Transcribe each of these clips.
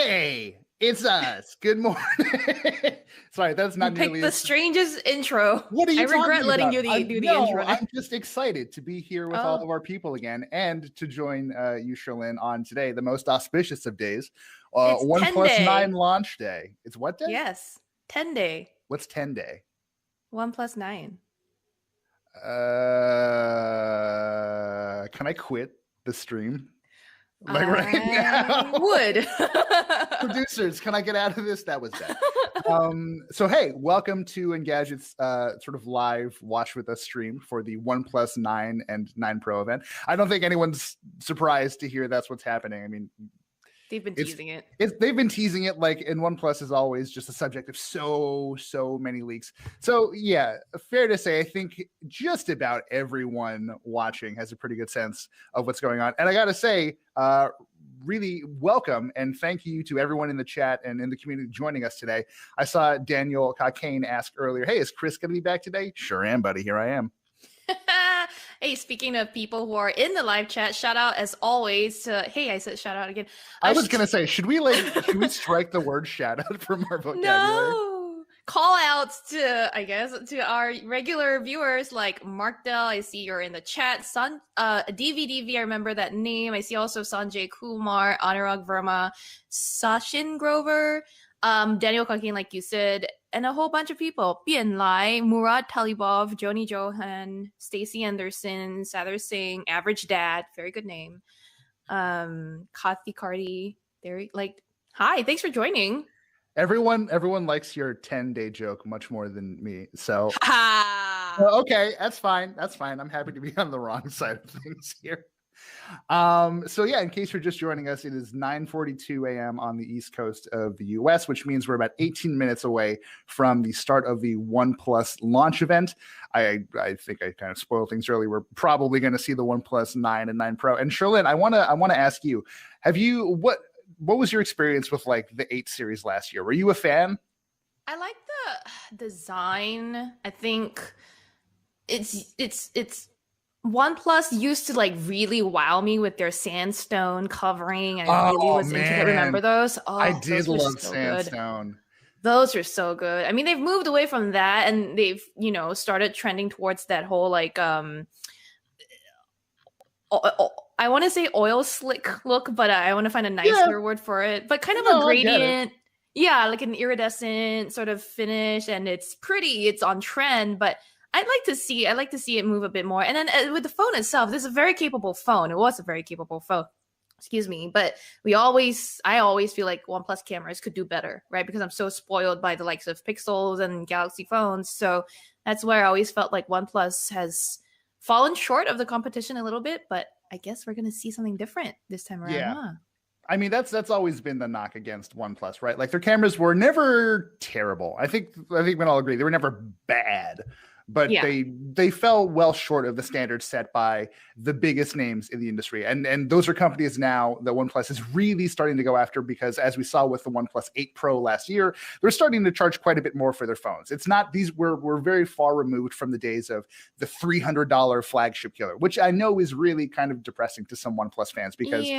Hey, it's us. Good morning. Sorry, that's not You nearly picked the strangest intro. What are you I regret talking letting about? you do the intro now. I'm just excited to be here with all Oh, of our people again and to join you, Sherlyn, on today, the most auspicious of days, it's 10 OnePlus 9 day. launch day. It's what day? Yes, 10 day. What's 10 day? OnePlus 9. Can I quit the stream? Like right I now? would. Producers, can I get out of this? That was bad. So hey, welcome to Engadget's sort of live watch with us stream for the OnePlus 9 and 9 Pro event. I don't think anyone's surprised to hear that's what's happening. I mean, They've been teasing it. They've been teasing it, like, and OnePlus is always just a subject of so many leaks. So yeah, fair to say, I think just about everyone watching has a pretty good sense of what's going on. And I got to say, really welcome and thank you to everyone in the chat and in the community joining us today. I saw Daniel Cockane ask earlier, hey, is Chris going to be back today? Sure am, buddy. Here I am. Hey, speaking of people who are in the live chat, shout out as always to, hey, I said shout out again. I was going to say, should we strike the word shout out from our vocabulary? No. Call outs to, I guess, to our regular viewers like Mark Dell. I see you're in the chat. DVDV, I remember that name. I see also Sanjay Kumar, Anurag Verma, Sachin Grover, Daniel Kakin, like you said, and a whole bunch of people. Bien Lai, Murad Talibov, Joni Johan, Stacey Anderson, Sather Singh, Average Dad, very good name. Kathy Cardi, hi, thanks for joining. Everyone likes your 10-day joke much more than me. So okay, that's fine. I'm happy to be on the wrong side of things here. So yeah, in case you're just joining us, it is 9:42 a.m. on the East Coast of the US, which means we're about 18 minutes away from the start of the OnePlus launch event. I think I kind of spoiled things early. We're probably going to see the OnePlus 9 and 9 Pro. And Sherlyn, I want to ask you, what was your experience with like the 8 series last year? Were you a fan? I like the design. I think it's OnePlus used to like really wow me with their sandstone covering. I really was into that. Remember those? Oh, I did love so sandstone. Good. Those are so good. I mean, they've moved away from that and they've, started trending towards that whole like I want to say oil slick look, but I want to find a nicer word for it. But kind of a gradient. Yeah, like an iridescent sort of finish, and it's pretty. It's on trend, but I'd like to see it move a bit more. And then with the phone itself, this is a very capable phone. It was a very capable phone. Excuse me, but I always feel like OnePlus cameras could do better, right? Because I'm so spoiled by the likes of Pixels and Galaxy phones. So that's where I always felt like OnePlus has fallen short of the competition a little bit, but I guess we're going to see something different this time around. Yeah. Huh? I mean, that's always been the knock against OnePlus, right? Like their cameras were never terrible. I think we can all agree they were never bad, but they fell well short of the standards set by the biggest names in the industry. And those are companies now that OnePlus is really starting to go after, because as we saw with the OnePlus 8 Pro last year, they're starting to charge quite a bit more for their phones. It's not we're very far removed from the days of the $300 flagship killer, which I know is really kind of depressing to some OnePlus fans, because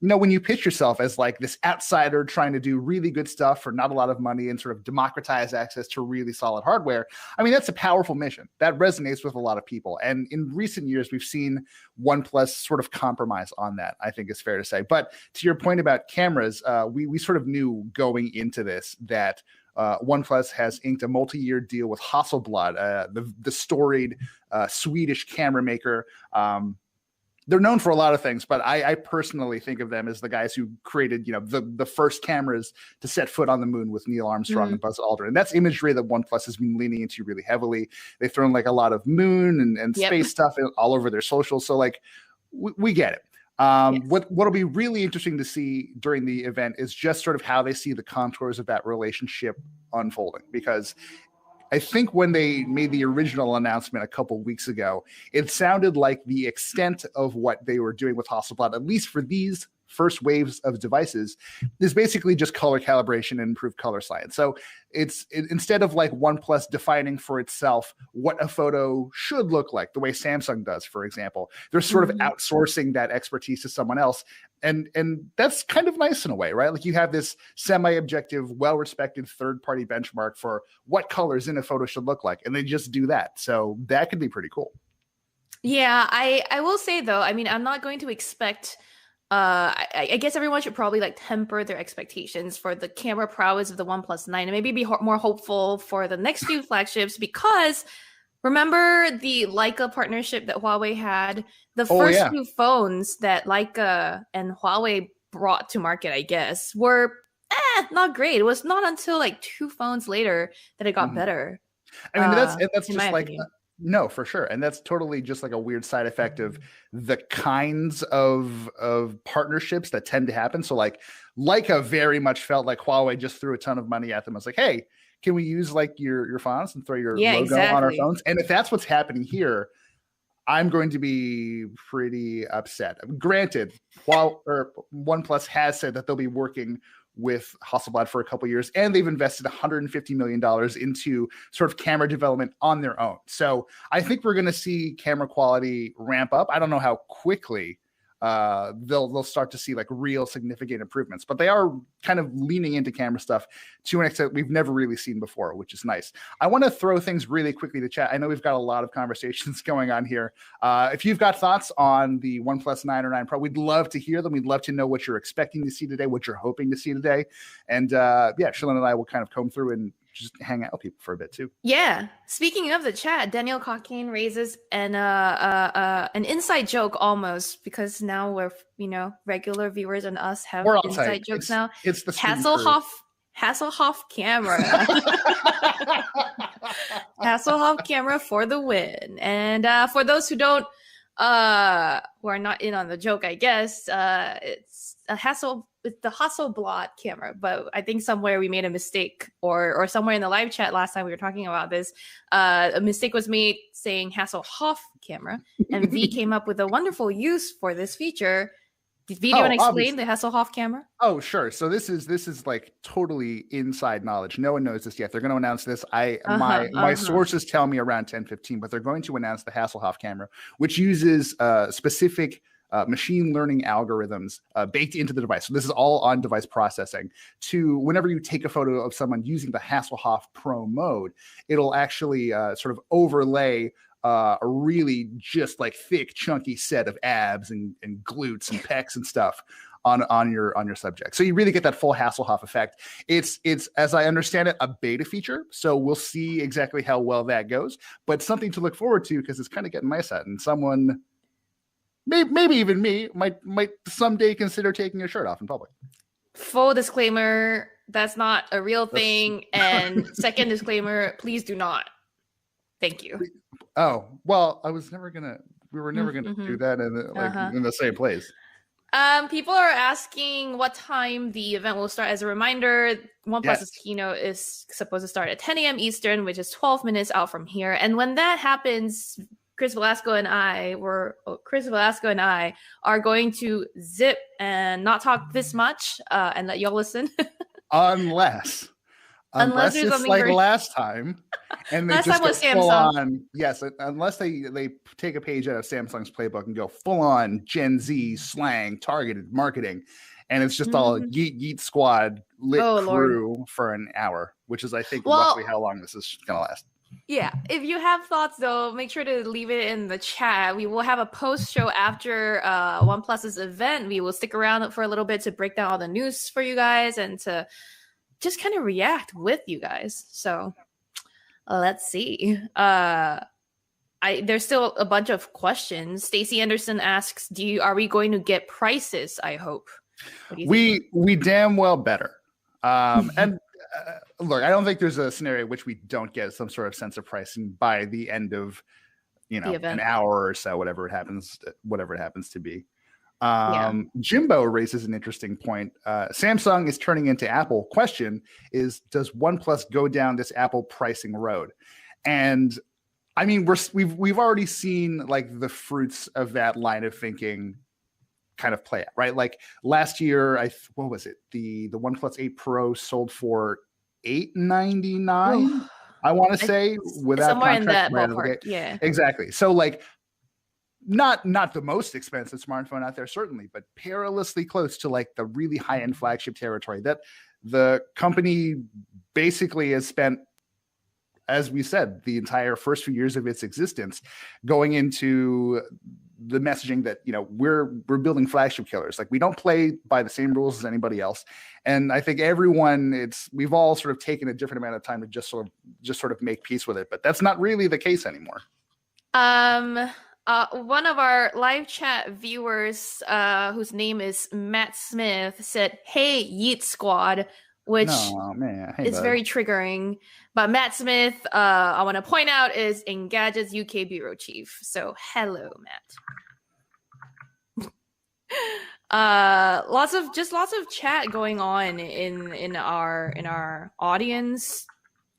when you pitch yourself as like this outsider trying to do really good stuff for not a lot of money and sort of democratize access to really solid hardware, I mean, that's a powerful mission that resonates with a lot of people. And in recent years, we've seen OnePlus sort of compromise on that, I think is fair to say. But to your point about cameras, we sort of knew going into this that OnePlus has inked a multi-year deal with Hasselblad, the storied Swedish camera maker. They're known for a lot of things, but I personally think of them as the guys who created, the first cameras to set foot on the moon with Neil Armstrong and Buzz Aldrin. And that's imagery that OnePlus has been leaning into really heavily. They've thrown like a lot of moon and space stuff all over their socials. So like, we get it. What'll be really interesting to see during the event is just sort of how they see the contours of that relationship unfolding, because I think when they made the original announcement a couple weeks ago, it sounded like the extent of what they were doing with Hasselblad, at least for these first waves of devices is basically just color calibration and improved color science. So instead of like OnePlus defining for itself what a photo should look like, the way Samsung does, for example, they're sort of outsourcing that expertise to someone else. And that's kind of nice in a way, right? Like you have this semi-objective, well-respected third-party benchmark for what colors in a photo should look like, and they just do that. So that could be pretty cool. Yeah, I will say though, I mean, I'm not going to expect. I guess everyone should probably like temper their expectations for the camera prowess of the OnePlus 9 and maybe be more hopeful for the next few flagships, because remember the Leica partnership that Huawei had? The first few phones that Leica and Huawei brought to market, I guess, were not great. It was not until like 2 phones later that it got better. I mean, that's just like no, for sure. And that's totally just like a weird side effect of the kinds of partnerships that tend to happen. So like Leica very much felt like Huawei just threw a ton of money at them. I was like, hey, can we use like your fonts and throw your logo on our phones? And if that's what's happening here, I'm going to be pretty upset. Granted, while OnePlus has said that they'll be working with Hasselblad for a couple of years, and they've invested $150 million into sort of camera development on their own. So I think we're going to see camera quality ramp up. I don't know how quickly they'll start to see like real significant improvements, but they are kind of leaning into camera stuff to an extent we've never really seen before, which is nice. I want to throw things really quickly to chat. I know we've got a lot of conversations going on here. If you've got thoughts on the OnePlus 9 or 9 Pro, we'd love to hear them. We'd love to know what you're expecting to see today, what you're hoping to see today. And Shilin and I will kind of comb through and just hang out with people for a bit too. Yeah. Speaking of the chat, Daniel Cockane raises an inside joke almost, because now we're regular viewers and us have inside jokes now. It's the Hasselhoff camera. Hasselhoff camera for the win. And for those who don't who are not in on the joke, I guess it's the Hasselblad camera, but I think somewhere we made a mistake, or somewhere in the live chat last time we were talking about this, a mistake was made saying Hasselhoff camera, and V came up with a wonderful use for this feature. Did V want to explain the Hasselhoff camera? Oh, sure. So this is like totally inside knowledge. No one knows this yet. They're going to announce this. My sources tell me around 10:15, but they're going to announce the Hasselhoff camera, which uses specific machine learning algorithms baked into the device. So this is all on device processing. To whenever you take a photo of someone using the Hasselhoff Pro mode, it'll actually sort of overlay a really just like thick, chunky set of abs and glutes and pecs and stuff on your subject. So you really get that full Hasselhoff effect. It's as I understand it, a beta feature. So we'll see exactly how well that goes, but something to look forward to because it's kind of getting nice at, and someone, maybe even me, might someday consider taking your shirt off in public. Full disclaimer, that's not a real thing. And second disclaimer, please do not. Thank you. Oh, well, we were never gonna do that in the same place. People are asking what time the event will start. As a reminder, OnePlus's keynote is supposed to start at 10 a.m. Eastern, which is 12 minutes out from here. And when that happens, Chris Velasco and I are going to zip and not talk this much and let y'all listen. Unless it's like last time, and they just go full on. Yes, unless they take a page out of Samsung's playbook and go full on Gen Z slang targeted marketing, and it's just all yeet squad lit crew for an hour, which is I think roughly how long this is gonna last. Yeah, if you have thoughts though, make sure to leave it in the chat. We will have a post show after OnePlus's event. We will stick around for a little bit to break down all the news for you guys and to just kind of react with you guys. So let's see. There's still a bunch of questions. Stacy Anderson asks, are we going to get prices? I hope. We damn well better. And look, I don't think there's a scenario in which we don't get some sort of sense of pricing by the end of an hour or so, whatever it happens to be. Jimbo raises an interesting point. Samsung is turning into Apple. Question is, does OnePlus go down this Apple pricing road? And I mean, we've already seen like the fruits of that line of thinking kind of play out, right? Like last year, what was it? The OnePlus 8 Pro sold for $899. I want to say without somewhere contract in that ballpark. Yeah, exactly. So like not the most expensive smartphone out there, certainly, but perilously close to like the really high end flagship territory that the company basically has spent, as we said, the entire first few years of its existence going into the messaging that, you know, we're building flagship killers. Like we don't play by the same rules as anybody else. And I think we've all sort of taken a different amount of time to just sort of make peace with it. But that's not really the case anymore. One of our live chat viewers, whose name is Matt Smith, said, "Hey, Yeet Squad," which is very triggering. But Matt Smith, I want to point out, is Engadget's UK bureau chief. So hello, Matt. Lots of chat going on in our audience.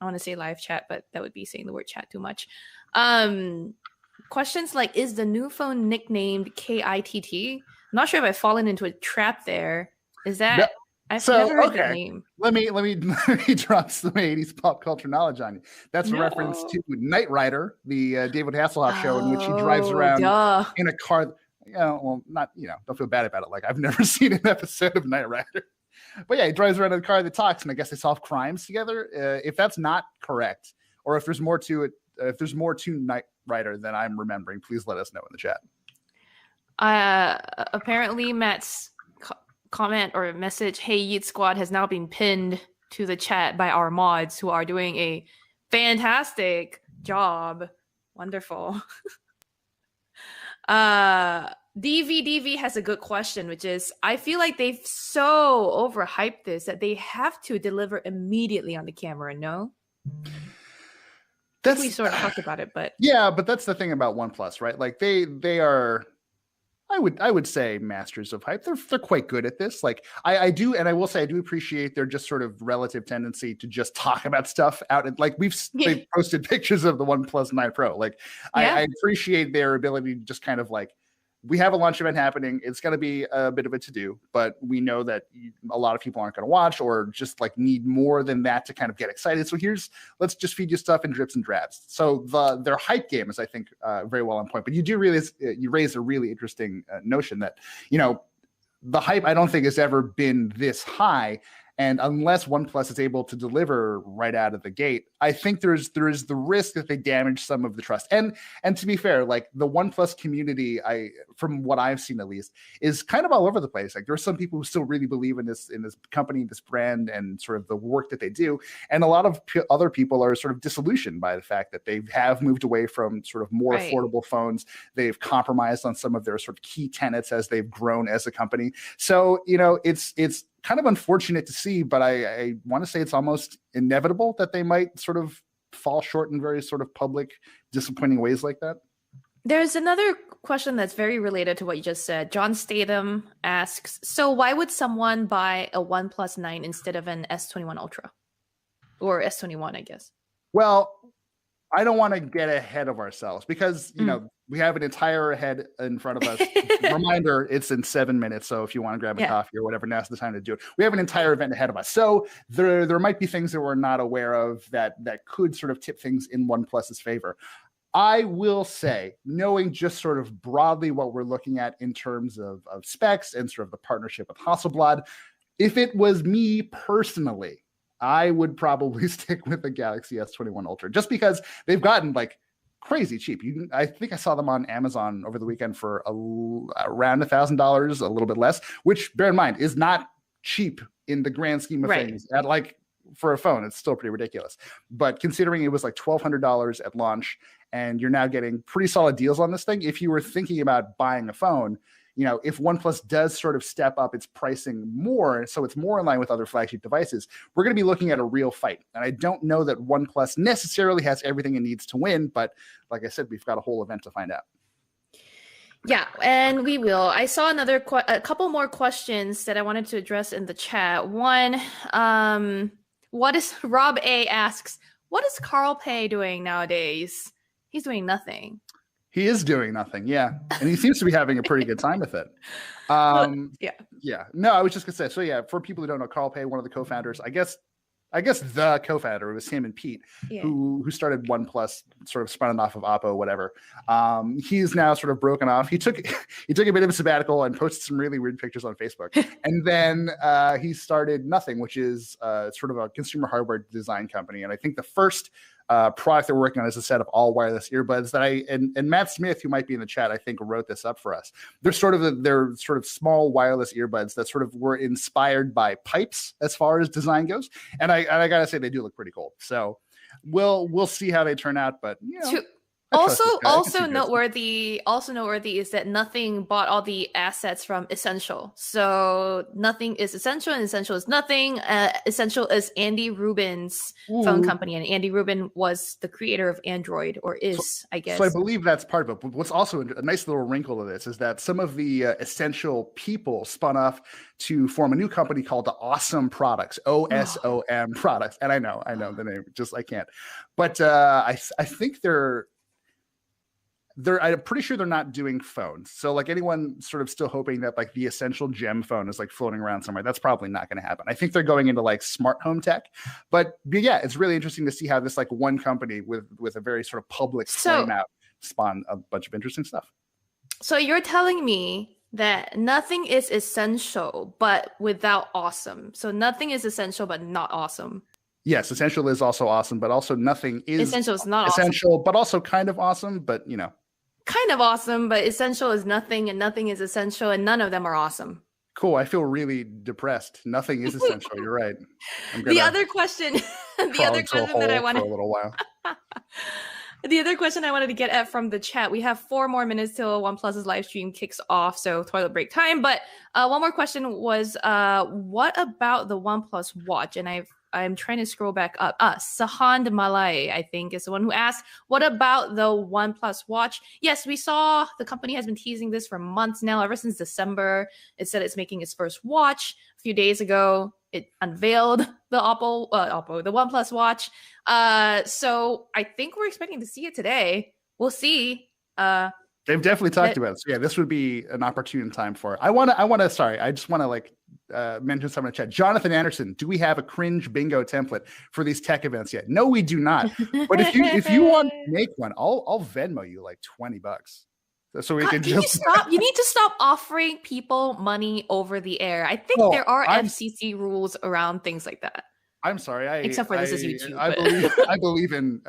I want to say live chat, but that would be saying the word chat too much. Questions like, is the new phone nicknamed KITT? I'm not sure if I've fallen into a trap there. Is that... I've never heard that name. Let me drop some 80s pop culture knowledge on you. That's a reference to Knight Rider, the David Hasselhoff show, in which he drives around in a car. Don't feel bad about it. Like, I've never seen an episode of Knight Rider. But yeah, he drives around in a car that talks, and I guess they solve crimes together. If that's not correct, or if there's more to it, if there's more to Knight Rider than I'm remembering, please let us know in the chat. Apparently, Matt's comment or message, "Hey Yeet Squad," has now been pinned to the chat by our mods, who are doing a fantastic job. Wonderful. DV has a good question, which is, I feel like they've so overhyped this that they have to deliver immediately on the camera. No, we sort of talked about it, but yeah, but that's the thing about OnePlus, right? Like they are, I would say, masters of hype. They're quite good at this. Like I do, and I will say I do appreciate their just sort of relative tendency to just talk about stuff out. And like they've posted pictures of the OnePlus 9 Pro. Like I appreciate their ability to just kind of like, we have a launch event happening. It's going to be a bit of a to-do, but we know that a lot of people aren't going to watch or just like need more than that to kind of get excited. So let's just feed you stuff in drips and drabs. So their hype game is, I think, very well on point. But you raise a really interesting notion that, you know, the hype, I don't think, has ever been this high. And unless OnePlus is able to deliver right out of the gate, I think there is the risk that they damage some of the trust. And to be fair, like the OnePlus community, from what I've seen at least, is kind of all over the place. Like there are some people who still really believe in this company, this brand, and sort of the work that they do. And a lot of other people are sort of disillusioned by the fact that they have moved away from sort of more affordable phones. They've compromised on some of their sort of key tenets as they've grown as a company. So, you know, it's kind of unfortunate to see, but I want to say it's almost inevitable that they might sort of fall short in very sort of public, disappointing ways like that. There's another question that's very related to what you just said. John Statham asks, so why would someone buy a OnePlus 9 instead of an S21 Ultra? Or S21, I guess. Well, I don't want to get ahead of ourselves because, you know, we have an entire head in front of us. Reminder, it's in 7 minutes. So if you want to grab a coffee or whatever, now's the time to do it. We have an entire event ahead of us. So there might be things that we're not aware of that could sort of tip things in OnePlus's favor. I will say, knowing just sort of broadly what we're looking at in terms of specs and sort of the partnership with Hasselblad, if it was me personally, I would probably stick with the Galaxy S21 Ultra just because they've gotten like crazy cheap. I think I saw them on Amazon over the weekend for around $1,000, a little bit less, which, bear in mind, is not cheap in the grand scheme of things. At like, for a phone, it's still pretty ridiculous. But considering it was like $1,200 at launch, and you're now getting pretty solid deals on this thing, if you were thinking about buying a phone, you know, if OnePlus does sort of step up its pricing more, so it's more in line with other flagship devices, we're going to be looking at a real fight. And I don't know that OnePlus necessarily has everything it needs to win, but like I said, we've got a whole event to find out. Yeah, and we will. I saw a couple more questions that I wanted to address in the chat. One, Rob A asks, what is Carl Pei doing nowadays? He's doing nothing. He is doing nothing, yeah, and he seems to be having a pretty good time with it. Yeah. No, I was just gonna say. So yeah, for people who don't know, Carl Pei, one of the co-founders, I guess the co-founder, it was him and Pete, who started OnePlus, sort of spun it off of Oppo, whatever. He's now sort of broken off. He took a bit of a sabbatical and posted some really weird pictures on Facebook, and then he started Nothing, which is sort of a consumer hardware design company. And I think the first product they're working on is a set of all wireless earbuds that and Matt Smith, who might be in the chat, I think wrote this up for us. They're sort of small wireless earbuds that sort of were inspired by pipes as far as design goes. And I gotta say, they do look pretty cool. So we'll see how they turn out, but you know. Also noteworthy is that Nothing bought all the assets from Essential. So Nothing is Essential and Essential is Nothing. Essential is Andy Rubin's phone company, and Andy Rubin was the creator of Android, or is, I guess. So I believe that's part of it. But what's also a nice little wrinkle to this is that some of the Essential people spun off to form a new company called the Awesome Products, OSOM Products. And I know the name, just I can't. But I think I'm pretty sure they're not doing phones. So like anyone sort of still hoping that like the Essential Gem phone is like floating around somewhere, that's probably not going to happen. I think they're going into like smart home tech. But yeah, it's really interesting to see how this like one company with a very sort of public flame out spawn a bunch of interesting stuff. So you're telling me that Nothing is essential, but without awesome. So Nothing is essential, but not awesome. Yes, Essential is also awesome, but also Nothing is Essential is not essential, awesome. But also kind of awesome, but you know. Kind of awesome, but Essential is Nothing, and Nothing is Essential, and none of them are awesome. Cool. I feel really depressed. Nothing is essential. You're right. The other question that I wanted for a little while. The other question I wanted to get at from the chat. We have 4 more minutes till OnePlus's live stream kicks off, so toilet break time. But one more question was, what about the OnePlus Watch? And I'm trying to scroll back up. Sahand Malay, I think, is the one who asked, what about the OnePlus Watch? Yes, we saw the company has been teasing this for months now, ever since December. It said it's making its first watch. A few days ago, it unveiled the the OnePlus Watch. So I think we're expecting to see it today. We'll see. They've definitely talked about it. So yeah, this would be an opportune time for it. I just want to like mention someone in the chat. Jonathan Anderson, do we have a cringe bingo template for these tech events yet? No, we do not. But if you want to make one, I'll Venmo you like $20. So we can just stop. You need to stop offering people money over the air. I think there are FCC rules around things like that. I'm sorry. Except for this is YouTube. I believe in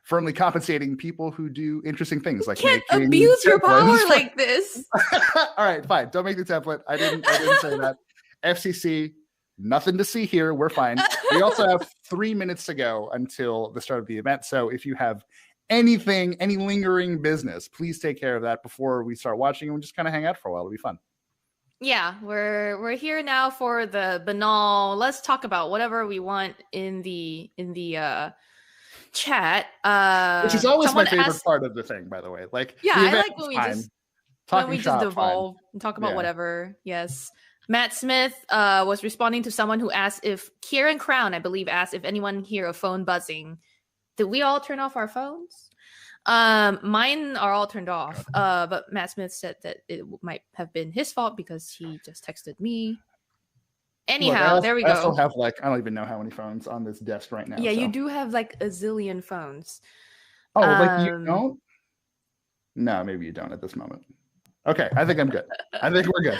firmly compensating people who do interesting things. Like you can't abuse your power like this. All right, fine. Don't make the template. I didn't say that. FCC, nothing to see here. We're fine. We also have 3 minutes to go until the start of the event. So if you have any lingering business, please take care of that before we start watching, and we'll just kind of hang out for a while. It'll be fun. Yeah, we're here now for the banal. Let's talk about whatever we want in the chat. Which is always my favorite part of the thing, by the way. Like, yeah, I like when we just devolve and talk about whatever. Yes. Matt Smith was responding to someone who asked if Kieran Crown, I believe, asked if anyone hear a phone buzzing. Did we all turn off our phones? Mine are all turned off. But Matt Smith said that it might have been his fault because he just texted me. Anyhow, there we go. I also have I don't even know how many phones on this desk right now. Yeah, so. You do have like a zillion phones. Oh, like you don't? No, maybe you don't at this moment. Okay, I think I'm good. I think we're good.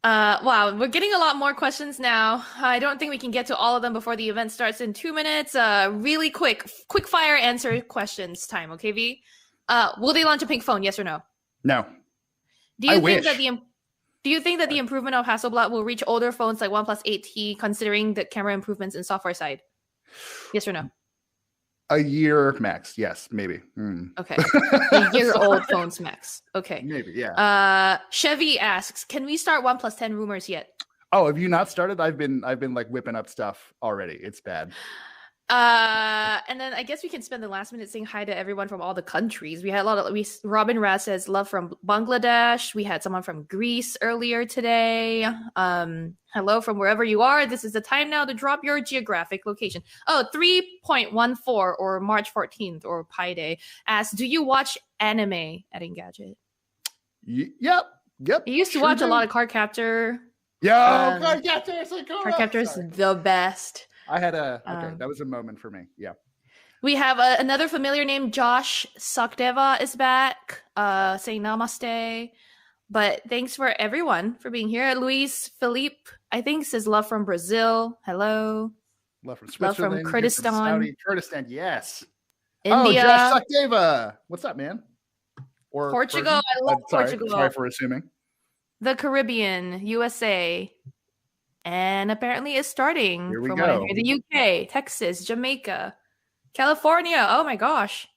Wow, we're getting a lot more questions now. I don't think we can get to all of them before the event starts in 2 minutes. Really quick fire answer questions time. Okay, V? Will they launch a pink phone? Yes or no? No. Do you think that the improvement of Hasselblad will reach older phones like OnePlus 8T, considering the camera improvements and software side? Yes or no? A year max. Yes, maybe. Okay. A year-old phones max. Okay. Maybe, yeah. Chevy asks, can we start OnePlus 10 rumors yet? Oh, have you not started? I've been like whipping up stuff already. It's bad. And then I guess we can spend the last minute saying hi to everyone from all the countries. We had a lot of Robin Raz says love from Bangladesh. We had someone from Greece earlier today. Hello from wherever you are. This is the time now to drop your geographic location. Oh, 3.14 or March 14th or Pi Day asks, do you watch anime at Engadget? Yep. I used to watch a lot of Card Captor. Card Captor is like, Card Captor is the best. I had that was a moment for me. Yeah. We have another familiar name, Josh Sakdeva is back, saying namaste. But thanks for everyone for being here. Luis Philippe, I think, says love from Brazil. Hello. Love from Switzerland. Love from Kurdistan. Saudi, Kurdistan, yes. India. Oh, Josh Sakdeva. What's up, man? Or Portugal. I love Portugal. Sorry for assuming. The Caribbean, USA. And apparently it's starting Here we from go. what I hear. The UK, Texas, Jamaica, California. Oh my gosh.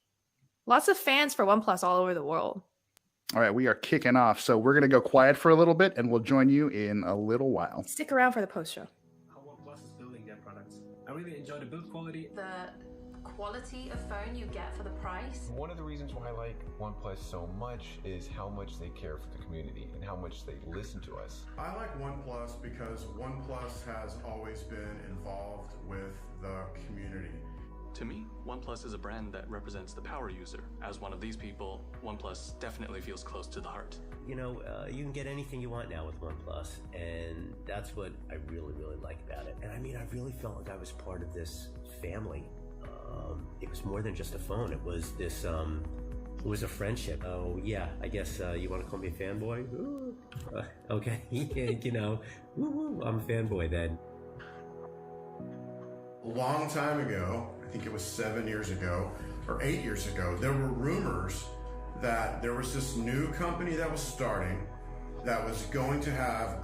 Lots of fans for OnePlus all over the world. All right, we are kicking off. So we're going to go quiet for a little bit and we'll join you in a little while. Stick around for the post show. How OnePlus is building their products. I really enjoy the build quality. The quality of phone you get for the price. One of the reasons why I like OnePlus so much is how much they care for the community and how much they listen to us. I like OnePlus because OnePlus has always been involved with the community. To me, OnePlus is a brand that represents the power user. As one of these people, OnePlus definitely feels close to the heart. You know, you can get anything you want now with OnePlus, and that's what I really, really like about it. And I mean, I really felt like I was part of this family. It was more than just a phone. It was this, it was a friendship. Oh yeah, I guess you want to call me a fanboy? Okay, you know, I'm a fanboy then. A long time ago, I think it was 7 years ago or 8 years ago, there were rumors that there was this new company that was starting that was going to have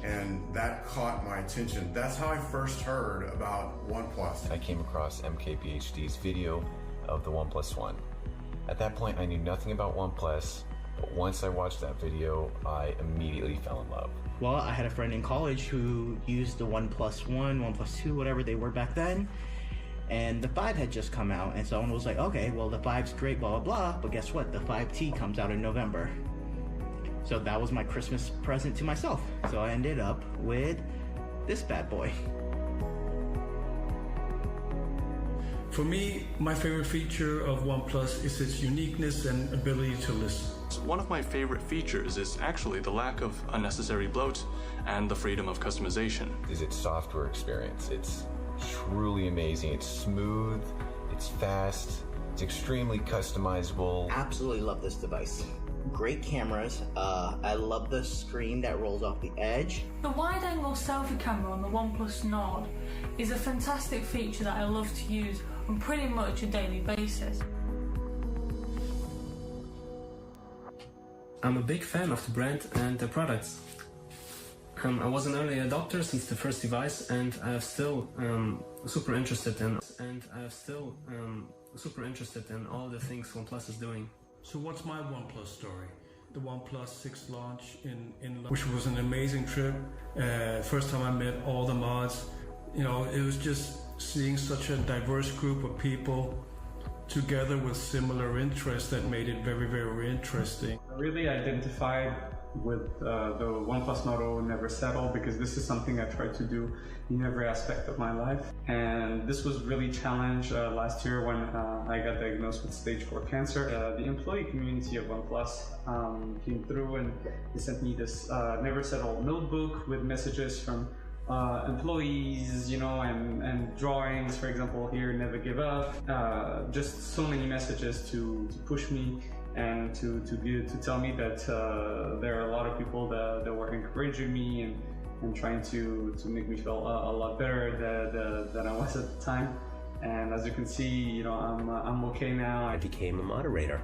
and that caught my attention. That's how I first heard about OnePlus. I came across MKBHD's video of the OnePlus One. At that point, I knew nothing about OnePlus, but once I watched that video, I immediately fell in love. Well, I had a friend in college who used the OnePlus One, OnePlus Two, whatever they were back then, and the 5 had just come out, and someone was like, okay, well, the 5's great, blah, blah, blah, but guess what? The 5T comes out in November. So that was my Christmas present to myself. So I ended up with this bad boy. For me, my favorite feature of OnePlus is its uniqueness and ability to listen. One of my favorite features is actually the lack of unnecessary bloat and the freedom of customization. Is its software experience. It's truly amazing. It's smooth, it's fast, it's extremely customizable. Absolutely love this device. Great cameras. I love the screen that rolls off the edge. The wide-angle selfie camera on the OnePlus Nord is a fantastic feature that I love to use on pretty much a daily basis. I'm a big fan of the brand and the products. I was an early adopter since the first device, and I am still super interested in all the things OnePlus is doing. So what's my OnePlus story? The OnePlus 6 launch in London, which was an amazing trip. First time I met all the mods. You know, it was just seeing such a diverse group of people together with similar interests that made it very, very interesting. I really identified with the OnePlus motto, never settle, because this is something I try to do in every aspect of my life. And this was really challenged last year when I got diagnosed with stage 4 cancer. The employee community of OnePlus came through and they sent me this never settle notebook with messages from employees, you know, and drawings, for example, here, never give up. Just so many messages to push me and to tell me that there are a lot of people that were encouraging me and trying to make me feel a lot better than I was at the time. And as you can see, you know, I'm okay now. I became a moderator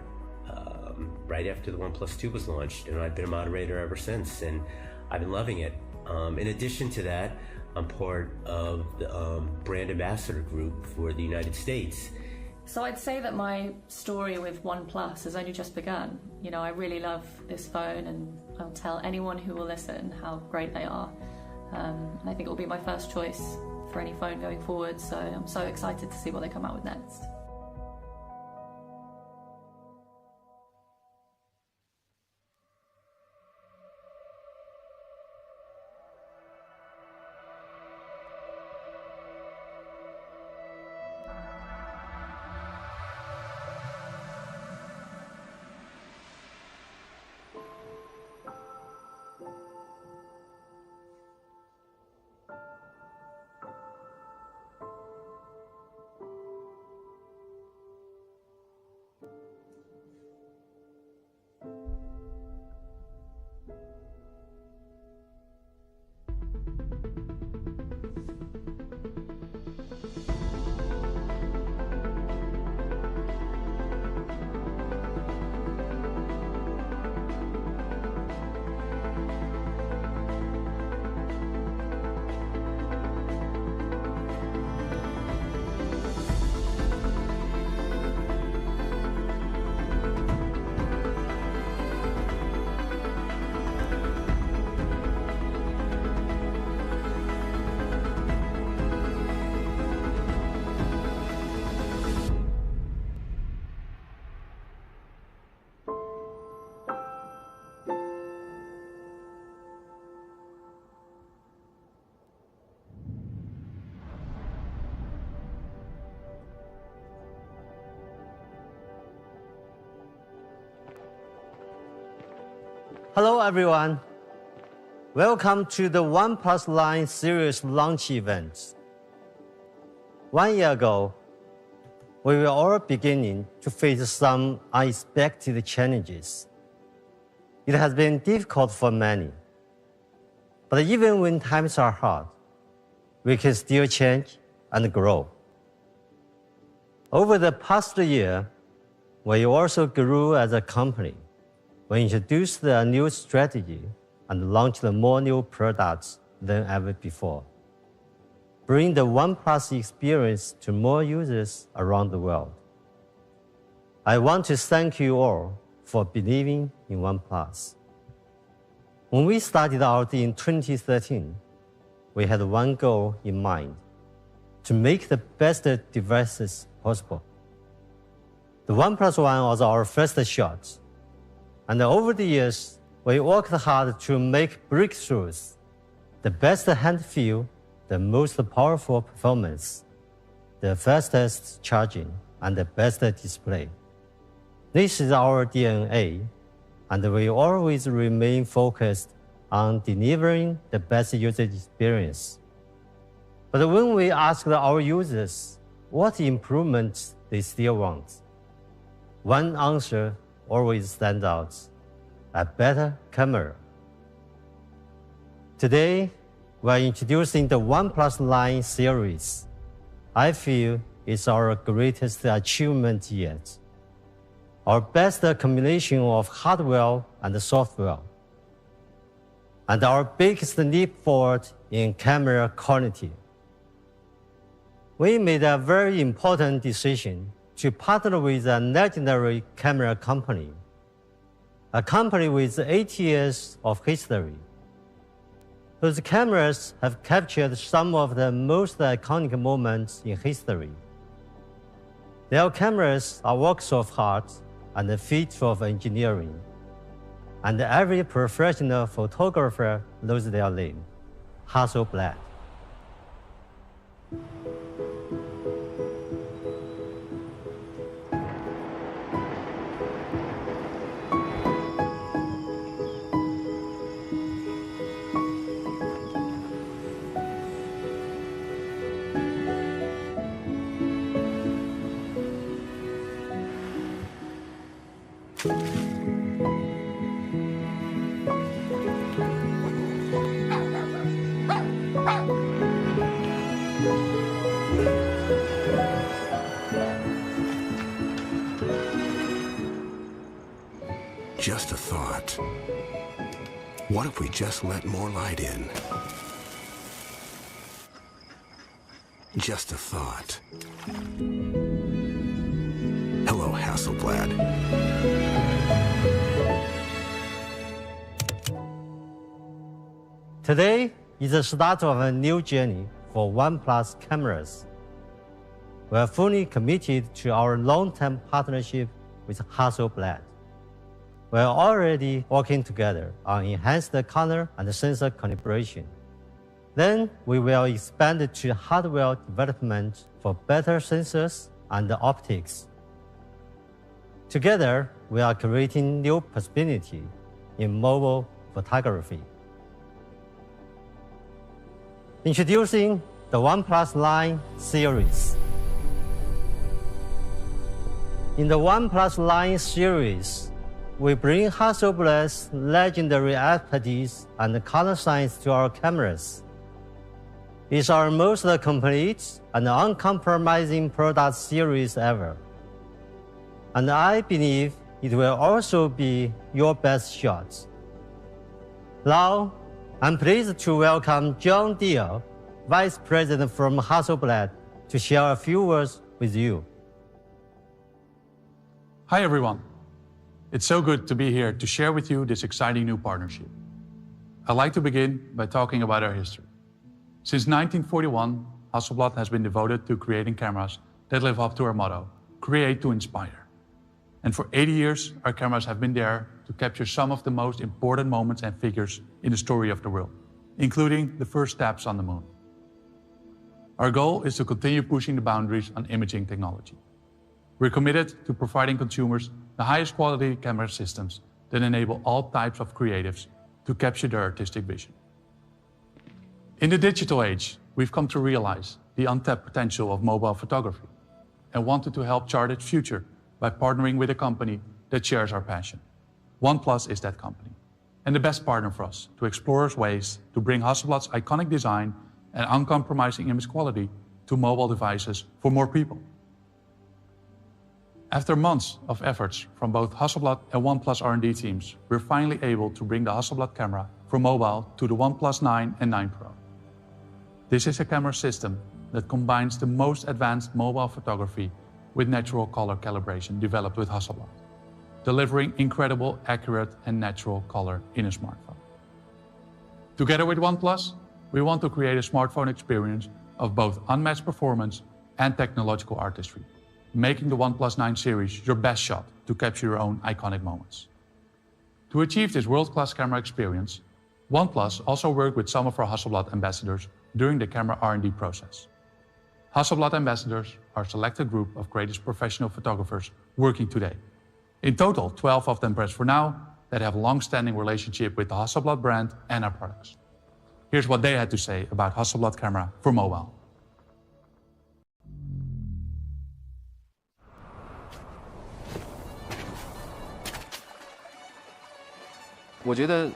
right after the OnePlus 2 was launched, and I've been a moderator ever since, and I've been loving it. In addition to that, I'm part of the brand ambassador group for the United States. So I'd say that my story with OnePlus has only just begun. You know, I really love this phone, and I'll tell anyone who will listen how great they are. And I think it will be my first choice for any phone going forward, so I'm so excited to see what they come out with next. Hello everyone. Welcome to the OnePlus line series launch event. 1 year ago, we were all beginning to face some unexpected challenges. It has been difficult for many. But even when times are hard, we can still change and grow. Over the past year, we also grew as a company. We introduced a new strategy and launched more new products than ever before. Bring the OnePlus experience to more users around the world. I want to thank you all for believing in OnePlus. When we started out in 2013, we had one goal in mind: to make the best devices possible. The OnePlus One was our first shot. And over the years, we worked hard to make breakthroughs: the best hand feel, the most powerful performance, the fastest charging, and the best display. This is our DNA, and we always remain focused on delivering the best user experience. But when we asked our users what improvements they still want, one answer always stands out: a better camera. Today, we are introducing the OnePlus line series. I feel it's our greatest achievement yet. Our best combination of hardware and software, and our biggest leap forward in camera quality. We made a very important decision to partner with a legendary camera company, a company with 8 years of history. Those cameras have captured some of the most iconic moments in history. Their cameras are works of art and a feat of engineering, and every professional photographer knows their name: Hasselblad. Just a thought. What if we just let more light in? Just a thought. Hello, Hasselblad. Today is the start of a new journey for OnePlus cameras. We are fully committed to our long-term partnership with Hasselblad. We are already working together on enhanced color and sensor calibration. Then we will expand to hardware development for better sensors and optics. Together, we are creating new possibilities in mobile photography. Introducing the OnePlus 9 series. In the OnePlus 9 series, we bring Hasselblad's legendary expertise and color science to our cameras. It's our most complete and uncompromising product series ever. And I believe it will also be your best shot. Now, I'm pleased to welcome John Deere, Vice President from Hasselblad, to share a few words with you. Hi everyone. It's so good to be here to share with you this exciting new partnership. I'd like to begin by talking about our history. Since 1941, Hasselblad has been devoted to creating cameras that live up to our motto, create to inspire. And for 80 years, our cameras have been there to capture some of the most important moments and figures in the story of the world, including the first steps on the moon. Our goal is to continue pushing the boundaries on imaging technology. We're committed to providing consumers the highest quality camera systems that enable all types of creatives to capture their artistic vision. In the digital age, we've come to realize the untapped potential of mobile photography and wanted to help chart its future by partnering with a company that shares our passion. OnePlus is that company, and the best partner for us to explore ways to bring Hasselblad's iconic design and uncompromising image quality to mobile devices for more people. After months of efforts from both Hasselblad and OnePlus R&D teams, we're finally able to bring the Hasselblad camera for mobile to the OnePlus 9 and 9 Pro. This is a camera system that combines the most advanced mobile photography with natural color calibration developed with Hasselblad, delivering incredible, accurate, and natural color in a smartphone. Together with OnePlus, we want to create a smartphone experience of both unmatched performance and technological artistry, making the OnePlus 9 series your best shot to capture your own iconic moments. To achieve this world-class camera experience, OnePlus also worked with some of our Hasselblad ambassadors during the camera R&D process. Hasselblad ambassadors are a selected group of greatest professional photographers working today. In total, 12 of them press for now that have a long-standing relationship with the Hasselblad brand and our products. Here's what they had to say about Hasselblad camera for mobile.我觉得，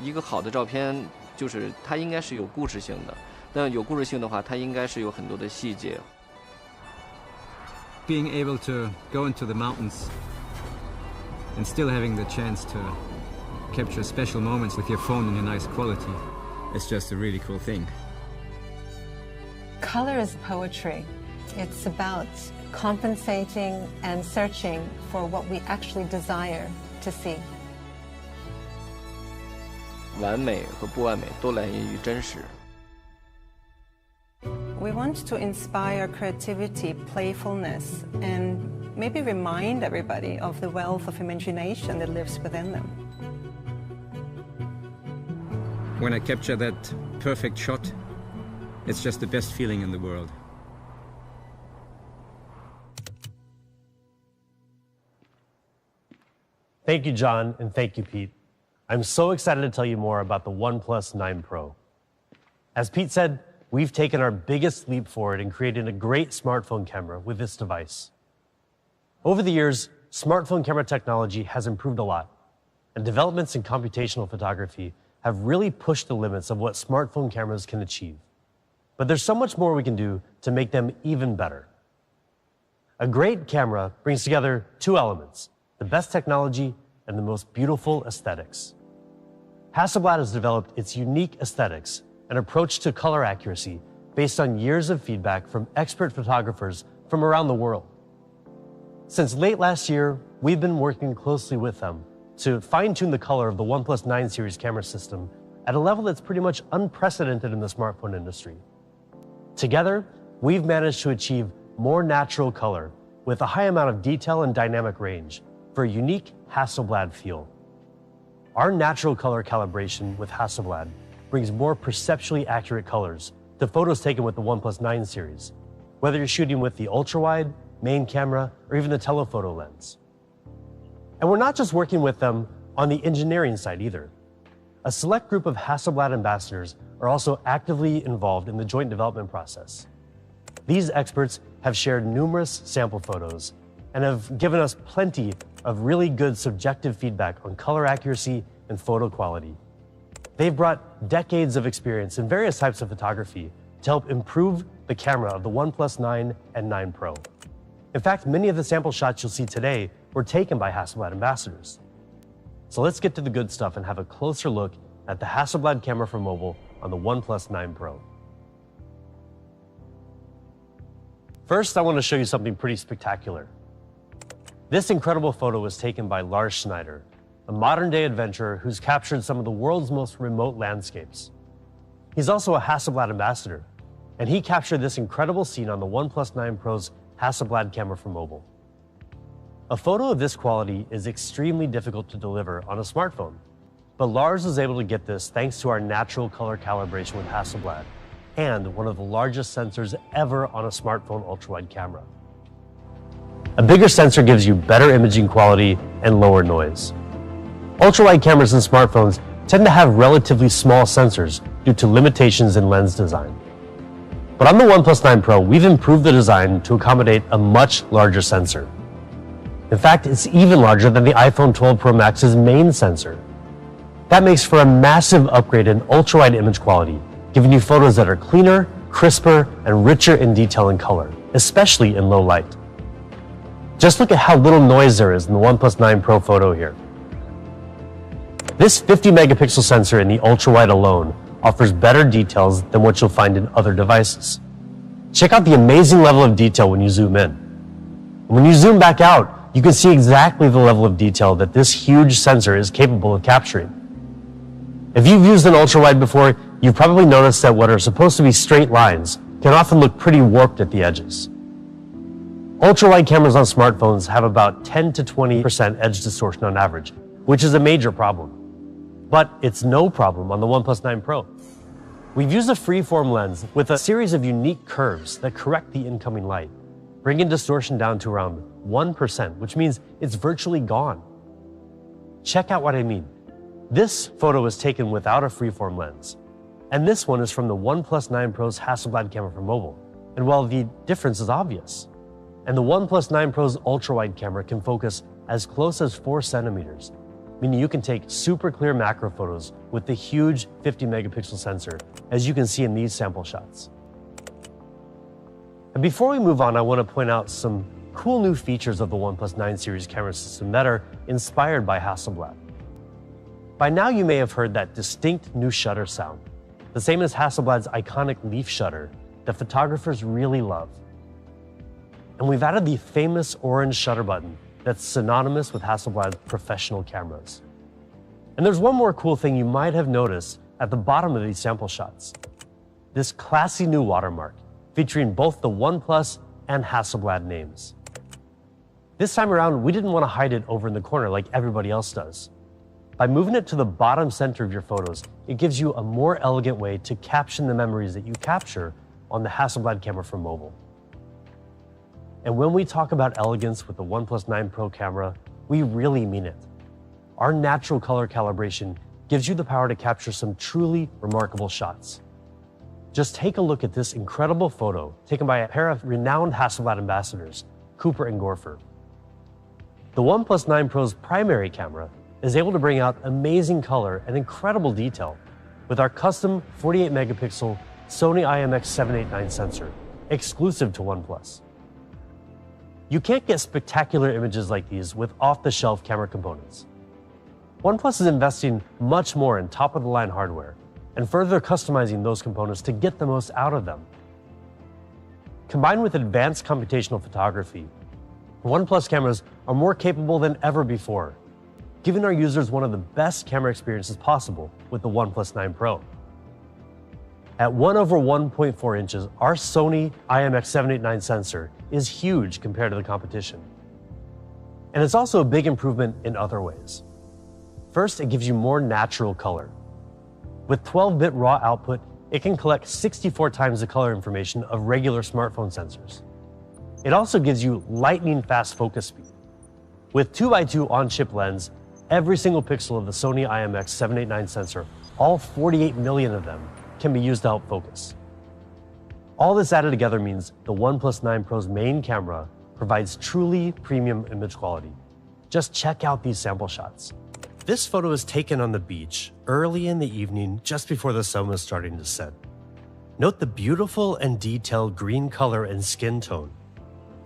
一个好的照片就是它应该是有故事性的，但有故事性的话，它应该是有很多的细节。Being able to go into the mountains and still having the chance to capture special moments with your phone in a nice quality, it's just a really cool thing. Color is poetry. It's about compensating and searching for what we actually desire to see. 完美和不完美都来源于真实。We want to inspire creativity, playfulness, and maybe remind everybody of the wealth of imagination that lives within them. When I capture that perfect shot, it's just the best feeling in the world. Thank you, John, and thank you, Pete. I'm so excited to tell you more about the OnePlus 9 Pro. As Pete said, we've taken our biggest leap forward in creating a great smartphone camera with this device. Over the years, smartphone camera technology has improved a lot, and developments in computational photography have really pushed the limits of what smartphone cameras can achieve. But there's so much more we can do to make them even better. A great camera brings together two elements, the best technology and the most beautiful aesthetics. Hasselblad has developed its unique aesthetics, an approach to color accuracy based on years of feedback from expert photographers from around the world. Since late last year, we've been working closely with them to fine-tune the color of the OnePlus 9 series camera system at a level that's pretty much unprecedented in the smartphone industry. Together, we've managed to achieve more natural color with a high amount of detail and dynamic range for a unique Hasselblad feel. Our natural color calibration with Hasselblad brings more perceptually accurate colors to photos taken with the OnePlus 9 series, whether you're shooting with the ultra-wide, main camera, or even the telephoto lens. And we're not just working with them on the engineering side either. A select group of Hasselblad ambassadors are also actively involved in the joint development process. These experts have shared numerous sample photos and have given us plenty of really good subjective feedback on color accuracy and photo quality. They've brought decades of experience in various types of photography to help improve the camera of the OnePlus 9 and 9 Pro. In fact, many of the sample shots you'll see today were taken by Hasselblad ambassadors. So let's get to the good stuff and have a closer look at the Hasselblad camera for mobile on the OnePlus 9 Pro. First, I want to show you something pretty spectacular. This incredible photo was taken by Lars Schneider, a modern-day adventurer who's captured some of the world's most remote landscapes. He's also a Hasselblad ambassador, and he captured this incredible scene on the OnePlus 9 Pro's Hasselblad camera for mobile. A photo of this quality is extremely difficult to deliver on a smartphone, but Lars was able to get this thanks to our natural color calibration with Hasselblad and one of the largest sensors ever on a smartphone ultra-wide camera. A bigger sensor gives you better imaging quality and lower noise. Ultra-wide cameras in smartphones tend to have relatively small sensors due to limitations in lens design. But on the OnePlus 9 Pro, we've improved the design to accommodate a much larger sensor. In fact, it's even larger than the iPhone 12 Pro Max's main sensor. That makes for a massive upgrade in ultra-wide image quality, giving you photos that are cleaner, crisper, and richer in detail and color, especially in low light. Just look at how little noise there is in the OnePlus 9 Pro photo here. This 50-megapixel sensor in the ultra-wide alone offers better details than what you'll find in other devices. Check out the amazing level of detail when you zoom in. When you zoom back out, you can see exactly the level of detail that this huge sensor is capable of capturing. If you've used an ultra-wide before, you've probably noticed that what are supposed to be straight lines can often look pretty warped at the edges. Ultra-wide cameras on smartphones have about 10 to 20% edge distortion on average, which is a major problem. But it's no problem on the OnePlus 9 Pro. We've used a freeform lens with a series of unique curves that correct the incoming light, bringing distortion down to around 1%, which means it's virtually gone. Check out what I mean. This photo was taken without a freeform lens, and this one is from the OnePlus 9 Pro's Hasselblad camera for mobile. And while the difference is obvious, and the OnePlus 9 Pro's ultra-wide camera can focus as close as 4 centimeters, meaning you can take super clear macro photos with the huge 50-megapixel sensor, as you can see in these sample shots. And before we move on, I want to point out some cool new features of the OnePlus 9 series camera system that are inspired by Hasselblad. By now you may have heard that distinct new shutter sound, the same as Hasselblad's iconic leaf shutter that photographers really love. And we've added the famous orange shutter button that's synonymous with Hasselblad's professional cameras. And there's one more cool thing you might have noticed at the bottom of these sample shots. This classy new watermark, featuring both the OnePlus and Hasselblad names. This time around, we didn't want to hide it over in the corner like everybody else does. By moving it to the bottom center of your photos, it gives you a more elegant way to caption the memories that you capture on the Hasselblad camera for mobile. And when we talk about elegance with the OnePlus 9 Pro camera, we really mean it. Our natural color calibration gives you the power to capture some truly remarkable shots. Just take a look at this incredible photo taken by a pair of renowned Hasselblad ambassadors, Cooper and Gorfer. The OnePlus 9 Pro's primary camera is able to bring out amazing color and incredible detail with our custom 48-megapixel Sony IMX789 sensor, exclusive to OnePlus. You can't get spectacular images like these with off-the-shelf camera components. OnePlus is investing much more in top-of-the-line hardware and further customizing those components to get the most out of them. Combined with advanced computational photography, OnePlus cameras are more capable than ever before, giving our users one of the best camera experiences possible with the OnePlus 9 Pro. At 1/1.4 inches, our Sony IMX789 sensor is huge compared to the competition. And it's also a big improvement in other ways. First, it gives you more natural color. With 12-bit raw output, it can collect 64 times the color information of regular smartphone sensors. It also gives you lightning-fast focus speed. With 2x2 on-chip lens, every single pixel of the Sony IMX789 sensor, all 48 million of them, can be used to help focus. All this added together means the OnePlus 9 Pro's main camera provides truly premium image quality. Just check out these sample shots. This photo is taken on the beach early in the evening just before the sun was starting to set. Note the beautiful and detailed green color and skin tone.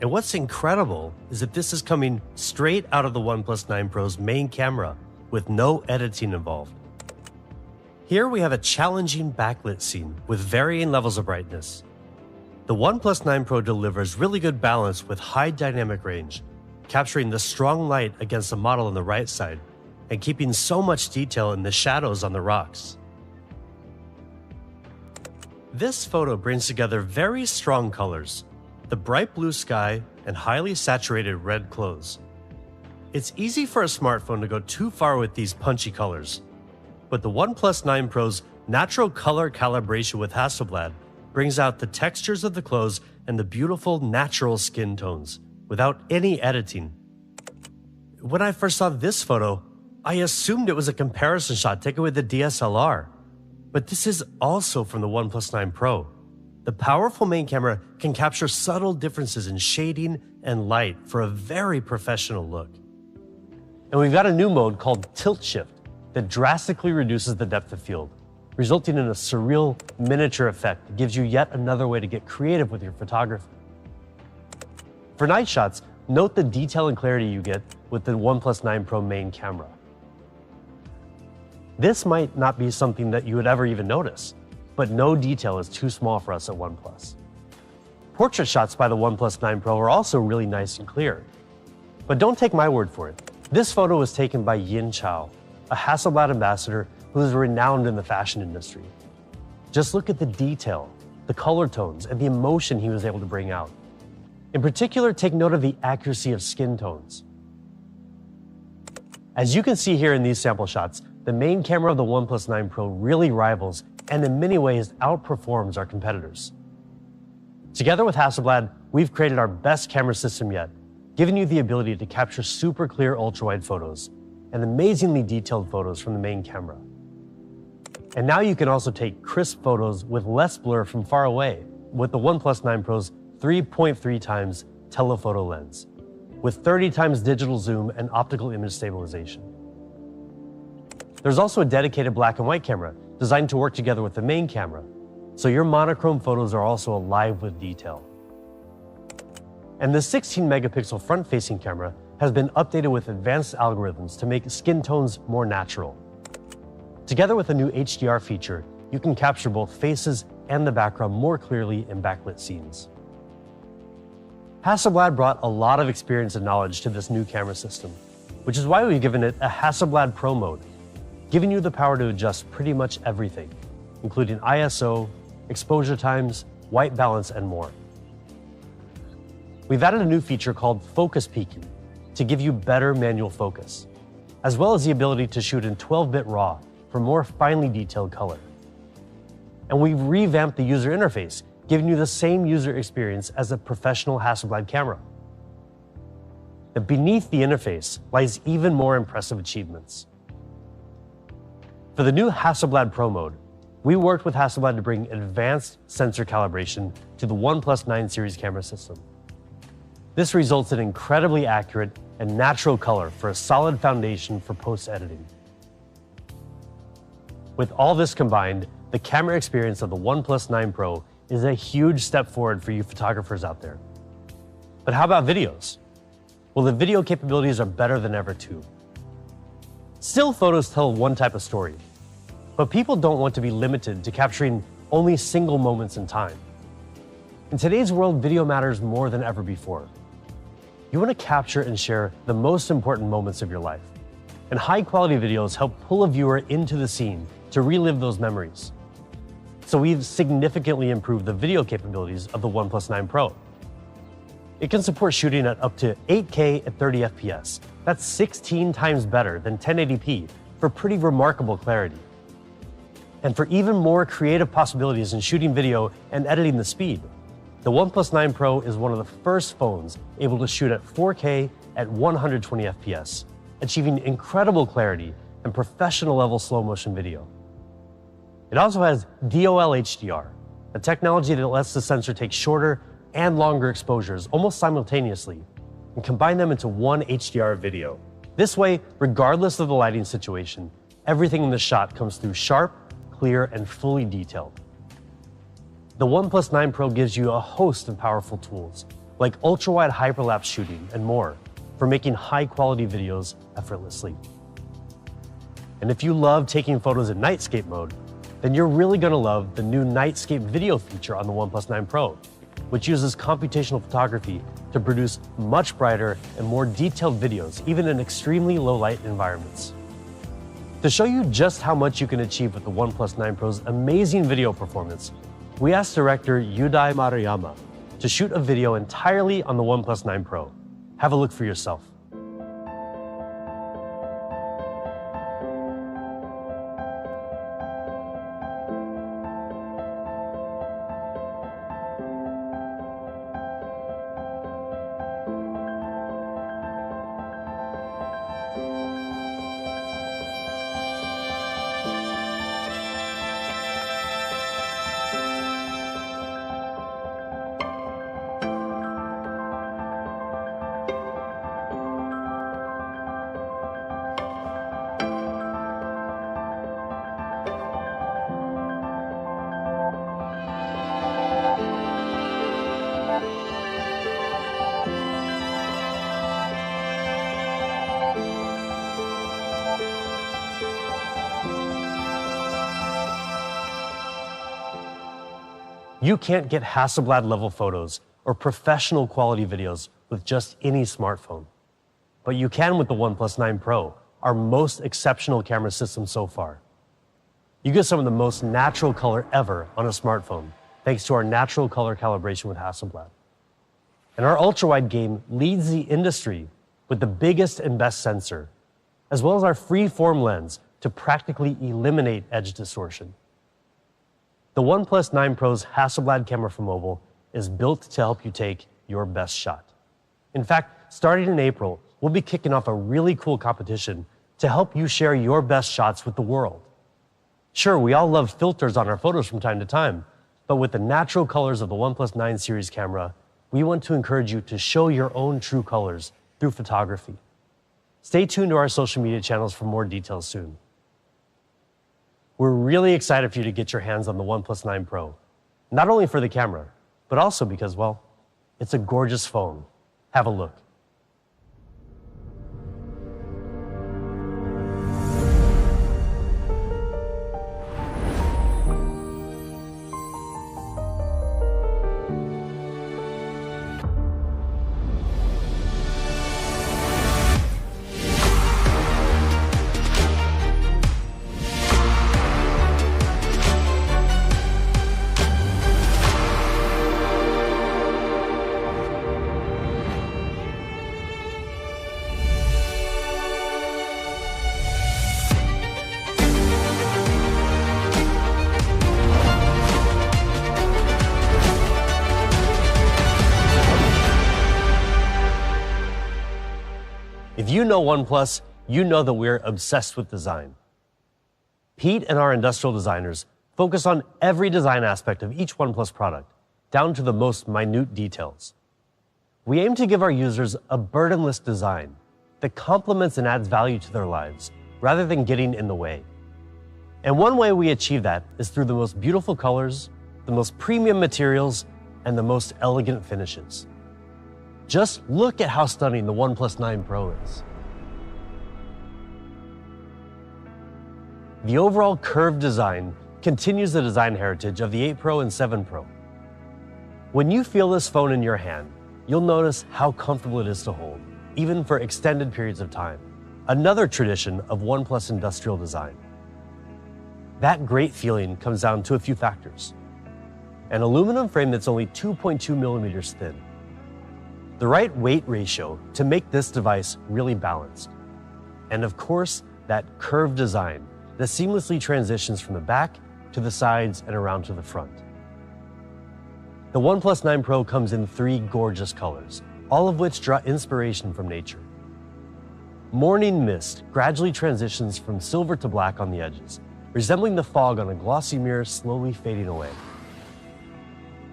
And what's incredible is that this is coming straight out of the OnePlus 9 Pro's main camera with no editing involved. Here we have a challenging backlit scene with varying levels of brightness. The OnePlus 9 Pro delivers really good balance with high dynamic range, capturing the strong light against the model on the right side and keeping so much detail in the shadows on the rocks. This photo brings together very strong colors, the bright blue sky and highly saturated red clothes. It's easy for a smartphone to go too far with these punchy colors, but the OnePlus 9 Pro's natural color calibration with Hasselblad brings out the textures of the clothes and the beautiful natural skin tones without any editing. When I first saw this photo, I assumed it was a comparison shot taken with the DSLR, but this is also from the OnePlus 9 Pro. The powerful main camera can capture subtle differences in shading and light for a very professional look. And we've got a new mode called Tilt Shift that drastically reduces the depth of field, resulting in a surreal miniature effect that gives you yet another way to get creative with your photography. For night shots, note the detail and clarity you get with the OnePlus 9 Pro main camera. This might not be something that you would ever even notice, but no detail is too small for us at OnePlus. Portrait shots by the OnePlus 9 Pro are also really nice and clear. But don't take my word for it. This photo was taken by Yin Chao, a Hasselblad ambassador who is renowned in the fashion industry. Just look at the detail, the color tones, and the emotion he was able to bring out. In particular, take note of the accuracy of skin tones. As you can see here in these sample shots, the main camera of the OnePlus 9 Pro really rivals and in many ways outperforms our competitors. Together with Hasselblad, we've created our best camera system yet, giving you the ability to capture super clear ultra-wide photos and amazingly detailed photos from the main camera. And now you can also take crisp photos with less blur from far away with the OnePlus 9 Pro's 3.3 times telephoto lens, with 30 times digital zoom and optical image stabilization. There's also a dedicated black and white camera designed to work together with the main camera, so your monochrome photos are also alive with detail. And the 16 megapixel front-facing camera has been updated with advanced algorithms to make skin tones more natural. Together with a new HDR feature, you can capture both faces and the background more clearly in backlit scenes. Hasselblad brought a lot of experience and knowledge to this new camera system, which is why we've given it a Hasselblad Pro mode, giving you the power to adjust pretty much everything, including ISO, exposure times, white balance, and more. We've added a new feature called Focus Peaking to give you better manual focus, as well as the ability to shoot in 12-bit RAW for more finely detailed color. And we've revamped the user interface, giving you the same user experience as a professional Hasselblad camera. But beneath the interface lies even more impressive achievements. For the new Hasselblad Pro mode, we worked with Hasselblad to bring advanced sensor calibration to the OnePlus 9 series camera system. This results in incredibly accurate and natural color for a solid foundation for post-editing. With all this combined, the camera experience of the OnePlus 9 Pro is a huge step forward for you photographers out there. But how about videos? Well, the video capabilities are better than ever too. Still photos tell one type of story, but people don't want to be limited to capturing only single moments in time. In today's world, video matters more than ever before. You want to capture and share the most important moments of your life. And high-quality videos help pull a viewer into the scene to relive those memories. So we've significantly improved the video capabilities of the OnePlus 9 Pro. It can support shooting at up to 8K at 30 FPS. That's 16 times better than 1080p for pretty remarkable clarity. And for even more creative possibilities in shooting video and editing the speed, the OnePlus 9 Pro is one of the first phones able to shoot at 4K at 120 FPS, achieving incredible clarity and professional-level slow-motion video. It also has DOL HDR, a technology that lets the sensor take shorter and longer exposures almost simultaneously and combine them into one HDR video. This way, regardless of the lighting situation, everything in the shot comes through sharp, clear, and fully detailed. The OnePlus 9 Pro gives you a host of powerful tools, like ultra-wide hyperlapse shooting and more, for making high-quality videos effortlessly. And if you love taking photos in nightscape mode, then you're really going to love the new Nightscape video feature on the OnePlus 9 Pro, which uses computational photography to produce much brighter and more detailed videos, even in extremely low-light environments. To show you just how much you can achieve with the OnePlus 9 Pro's amazing video performance, we asked director Yudai Maruyama to shoot a video entirely on the OnePlus 9 Pro. Have a look for yourself. You can't get Hasselblad-level photos or professional quality videos with just any smartphone. But you can with the OnePlus 9 Pro, our most exceptional camera system so far. You get some of the most natural color ever on a smartphone, thanks to our natural color calibration with Hasselblad. And our ultra-wide game leads the industry with the biggest and best sensor, as well as our free-form lens to practically eliminate edge distortion. The OnePlus 9 Pro's Hasselblad camera for mobile is built to help you take your best shot. In fact, starting in April, we'll be kicking off a really cool competition to help you share your best shots with the world. Sure, we all love filters on our photos from time to time, but with the natural colors of the OnePlus 9 series camera, we want to encourage you to show your own true colors through photography. Stay tuned to our social media channels for more details soon. We're really excited for you to get your hands on the OnePlus 9 Pro, not only for the camera, but also because, well, it's a gorgeous phone. Have a look. If you know OnePlus, you know that we're obsessed with design. Pete and our industrial designers focus on every design aspect of each OnePlus product, down to the most minute details. We aim to give our users a burdenless design that complements and adds value to their lives, rather than getting in the way. And one way we achieve that is through the most beautiful colors, the most premium materials, and the most elegant finishes. Just look at how stunning the OnePlus 9 Pro is. The overall curved design continues the design heritage of the 8 Pro and 7 Pro. When you feel this phone in your hand, you'll notice how comfortable it is to hold, even for extended periods of time. Another tradition of OnePlus industrial design. That great feeling comes down to a few factors. An aluminum frame that's only 2.2 millimeters thin. The right weight ratio to make this device really balanced. And of course, that curved design that seamlessly transitions from the back to the sides and around to the front. The OnePlus 9 Pro comes in 3 gorgeous colors, all of which draw inspiration from nature. Morning mist gradually transitions from silver to black on the edges, resembling the fog on a glossy mirror slowly fading away.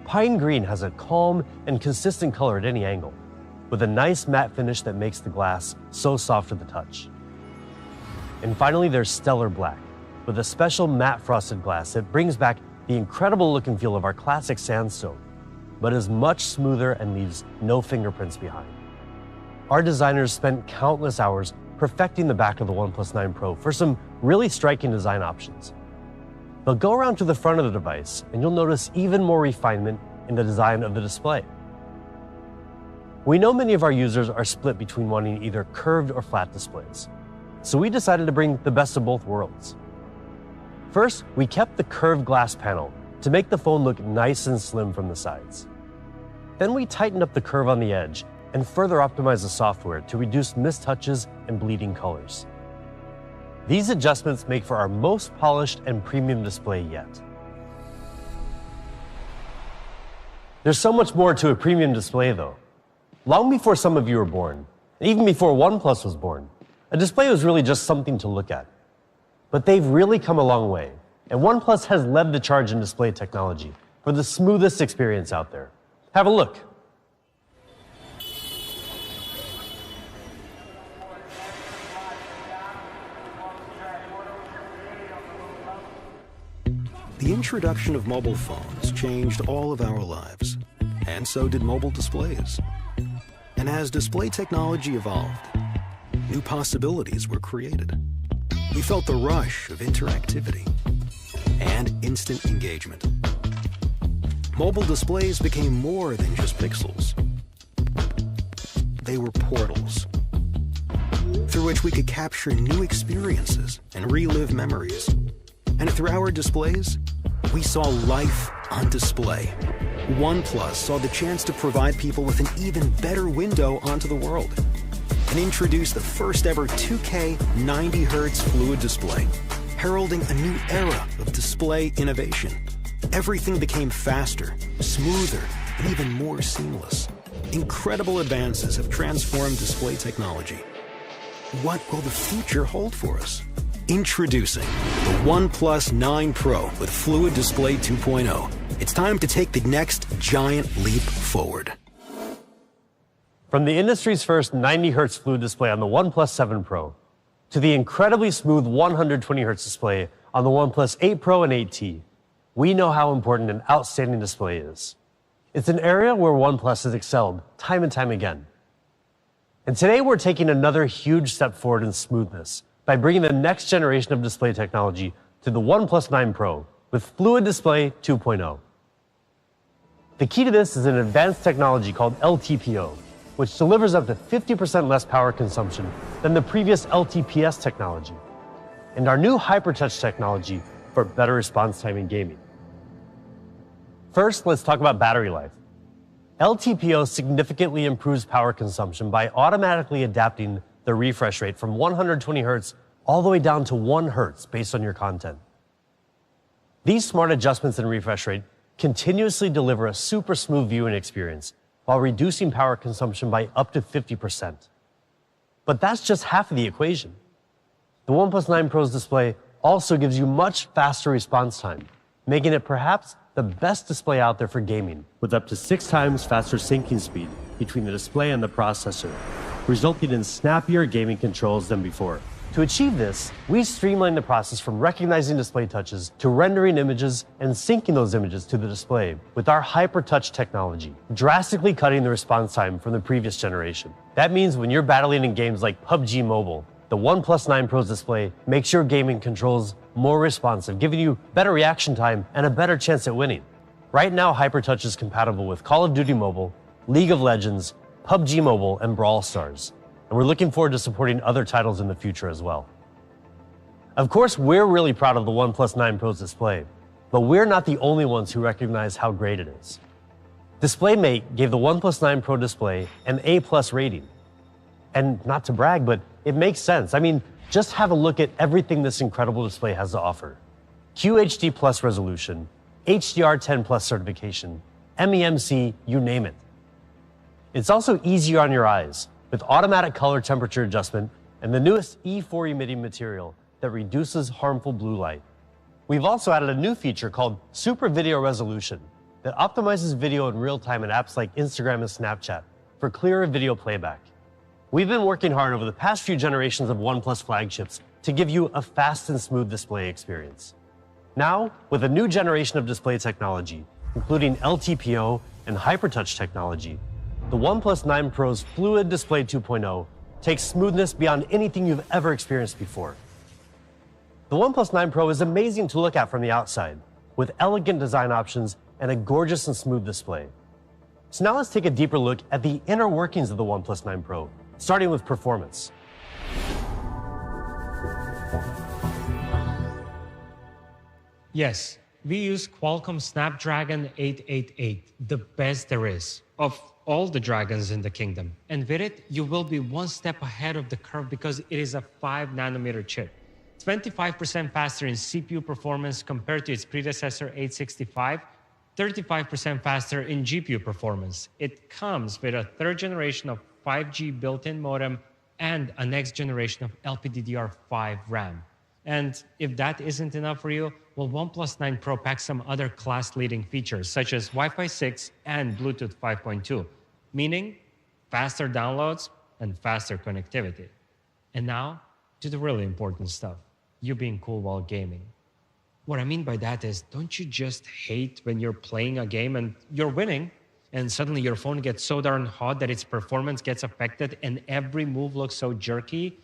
Pine green has a calm and consistent color at any angle, with a nice matte finish that makes the glass so soft to the touch. And finally, there's stellar black, with a special matte frosted glass that brings back the incredible look and feel of our classic sandstone, but is much smoother and leaves no fingerprints behind. Our designers spent countless hours perfecting the back of the OnePlus 9 Pro for some really striking design options. But go around to the front of the device and you'll notice even more refinement in the design of the display. We know many of our users are split between wanting either curved or flat displays, so we decided to bring the best of both worlds. First, we kept the curved glass panel to make the phone look nice and slim from the sides. Then we tightened up the curve on the edge and further optimized the software to reduce missed touches and bleeding colors. These adjustments make for our most polished and premium display yet. There's so much more to a premium display though. Long before some of you were born, and even before OnePlus was born, a display was really just something to look at. But they've really come a long way, and OnePlus has led the charge in display technology for the smoothest experience out there. Have a look. The introduction of mobile phones changed all of our lives, and so did mobile displays. And as display technology evolved, new possibilities were created. We felt the rush of interactivity and instant engagement. Mobile displays became more than just pixels. They were portals through which we could capture new experiences and relive memories. And through our displays, we saw life on display. OnePlus saw the chance to provide people with an even better window onto the world and introduced the first ever 2K 90Hz fluid display, heralding a new era of display innovation. Everything became faster, smoother, and even more seamless. Incredible advances have transformed display technology. What will the future hold for us? Introducing the OnePlus 9 Pro with Fluid Display 2.0. It's time to take the next giant leap forward. From the industry's first 90Hz fluid display on the OnePlus 7 Pro, to the incredibly smooth 120Hz display on the OnePlus 8 Pro and 8T, we know how important an outstanding display is. It's an area where OnePlus has excelled time and time again. And today we're taking another huge step forward in smoothness by bringing the next generation of display technology to the OnePlus 9 Pro with Fluid Display 2.0. The key to this is an advanced technology called LTPO, which delivers up to 50% less power consumption than the previous LTPS technology, and our new HyperTouch technology for better response time in gaming. First, let's talk about battery life. LTPO significantly improves power consumption by automatically adapting the refresh rate from 120 Hz all the way down to 1 Hz based on your content. These smart adjustments in refresh rate continuously deliver a super smooth viewing experience while reducing power consumption by up to 50%. But that's just half of the equation. The OnePlus 9 Pro's display also gives you much faster response time, making it perhaps the best display out there for gaming, with up to 6 times faster syncing speed between the display and the processor, resulting in snappier gaming controls than before. To achieve this, we streamlined the process from recognizing display touches to rendering images and syncing those images to the display with our HyperTouch technology, drastically cutting the response time from the previous generation. That means when you're battling in games like PUBG Mobile, the OnePlus 9 Pro's display makes your gaming controls more responsive, giving you better reaction time and a better chance at winning. Right now, HyperTouch is compatible with Call of Duty Mobile, League of Legends, PUBG Mobile, and Brawl Stars. And we're looking forward to supporting other titles in the future as well. Of course, we're really proud of the OnePlus 9 Pro's display, but we're not the only ones who recognize how great it is. DisplayMate gave the OnePlus 9 Pro display an A+ rating. And not to brag, but it makes sense. I mean, just have a look at everything this incredible display has to offer. QHD Plus resolution, HDR10 Plus certification, MEMC, you name it. It's also easier on your eyes, with automatic color temperature adjustment and the newest E4 emitting material that reduces harmful blue light. We've also added a new feature called Super Video Resolution that optimizes video in real time in apps like Instagram and Snapchat for clearer video playback. We've been working hard over the past few generations of OnePlus flagships to give you a fast and smooth display experience. Now, with a new generation of display technology, including LTPO and HyperTouch technology, the OnePlus 9 Pro's Fluid Display 2.0 takes smoothness beyond anything you've ever experienced before. The OnePlus 9 Pro is amazing to look at from the outside, with elegant design options and a gorgeous and smooth display. So now let's take a deeper look at the inner workings of the OnePlus 9 Pro, starting with performance. Yes, we use Qualcomm Snapdragon 888, the best there is of all the dragons in the kingdom. And with it, you will be one step ahead of the curve because it is a 5nm chip. 25% faster in CPU performance compared to its predecessor 865, 35% faster in GPU performance. It comes with a third generation of 5G built-in modem and a next generation of LPDDR5 RAM. And if that isn't enough for you, well, OnePlus 9 Pro packs some other class-leading features such as Wi-Fi 6 and Bluetooth 5.2, meaning faster downloads and faster connectivity. And now to the really important stuff, you being cool while gaming. What I mean by that is, don't you just hate when you're playing a game and you're winning, and suddenly your phone gets so darn hot that its performance gets affected and every move looks so jerky?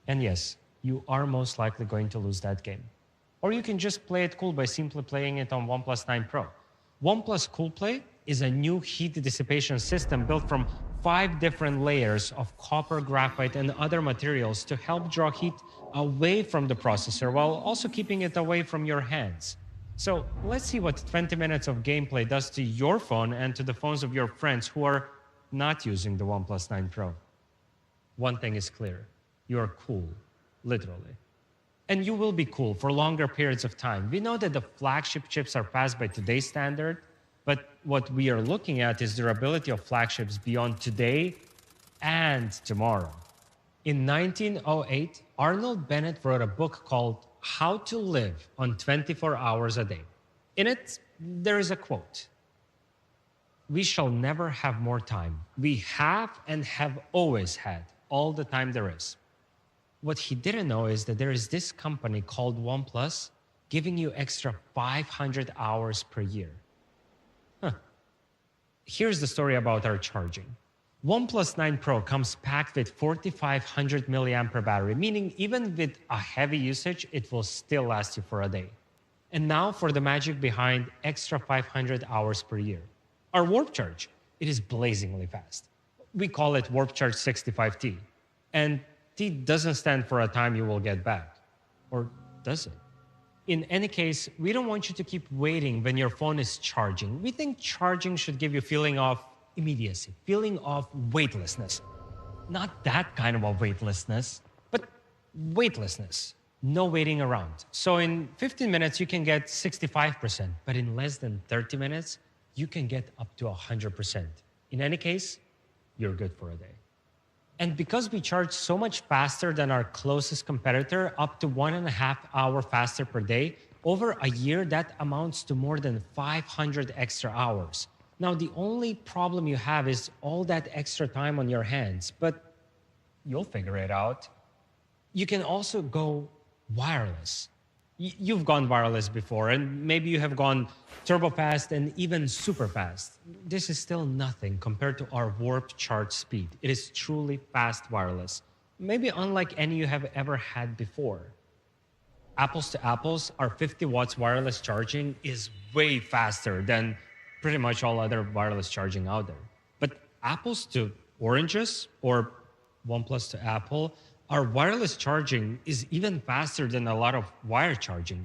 And yes, you are most likely going to lose that game. Or you can just play it cool by simply playing it on OnePlus 9 Pro. OnePlus Cool Play is a new heat dissipation system built from 5 different layers of copper, graphite, and other materials to help draw heat away from the processor while also keeping it away from your hands. So let's see what 20 minutes of gameplay does to your phone and to the phones of your friends who are not using the OnePlus 9 Pro. One thing is clear, you are cool, literally. And you will be cool for longer periods of time. We know that the flagship chips are fast by today's standard, but what we are looking at is the durability of flagships beyond today and tomorrow. In 1908, Arnold Bennett wrote a book called How to Live on 24 Hours a Day. In it, there is a quote: "We shall never have more time. We have and have always had all the time there is." What he didn't know is that there is this company called OnePlus giving you extra 500 hours per year. Here's the story about our charging. OnePlus 9 Pro comes packed with 4500 milliampere battery, meaning even with a heavy usage, it will still last you for a day. And now for the magic behind extra 500 hours per year. Our Warp Charge, it is blazingly fast. We call it Warp Charge 65T. And T doesn't stand for a time you will get back. Or does it? In any case, we don't want you to keep waiting when your phone is charging. We think charging should give you a feeling of immediacy, feeling of weightlessness. Not that kind of a weightlessness, but weightlessness. No waiting around. So in 15 minutes, you can get 65%, but in less than 30 minutes, you can get up to 100%. In any case, you're good for a day. And because we charge so much faster than our closest competitor, up to 1.5 hours faster per day, over a year, that amounts to more than 500 extra hours. Now, the only problem you have is all that extra time on your hands, but you'll figure it out. You can also go wireless. You've gone wireless before, and maybe you have gone turbo fast and even super fast. This is still nothing compared to our Warp Charge speed. It is truly fast wireless, maybe unlike any you have ever had before. Apples to apples, our 50 watts wireless charging is way faster than pretty much all other wireless charging out there. apples to oranges or OnePlus to Apple, our wireless charging is even faster than a lot of wire charging.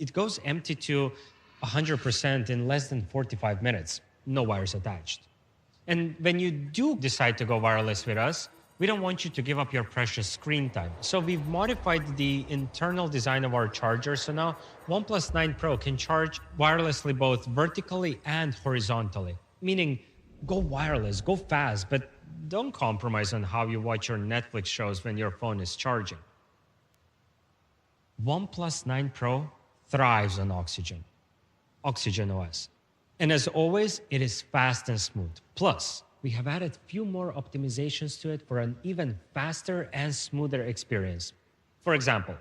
It goes empty to 100% in less than 45 minutes, no wires attached. And when you do decide to go wireless with us, we don't want you to give up your precious screen time. So we've modified the internal design of our charger. So now OnePlus 9 Pro can charge wirelessly both vertically and horizontally, meaning go wireless, go fast, but don't compromise on how you watch your Netflix shows when your phone is charging. OnePlus 9 Pro thrives on Oxygen OS. And as always, it is fast and smooth. Plus, we have added a few more optimizations to it for an even faster and smoother experience. For example,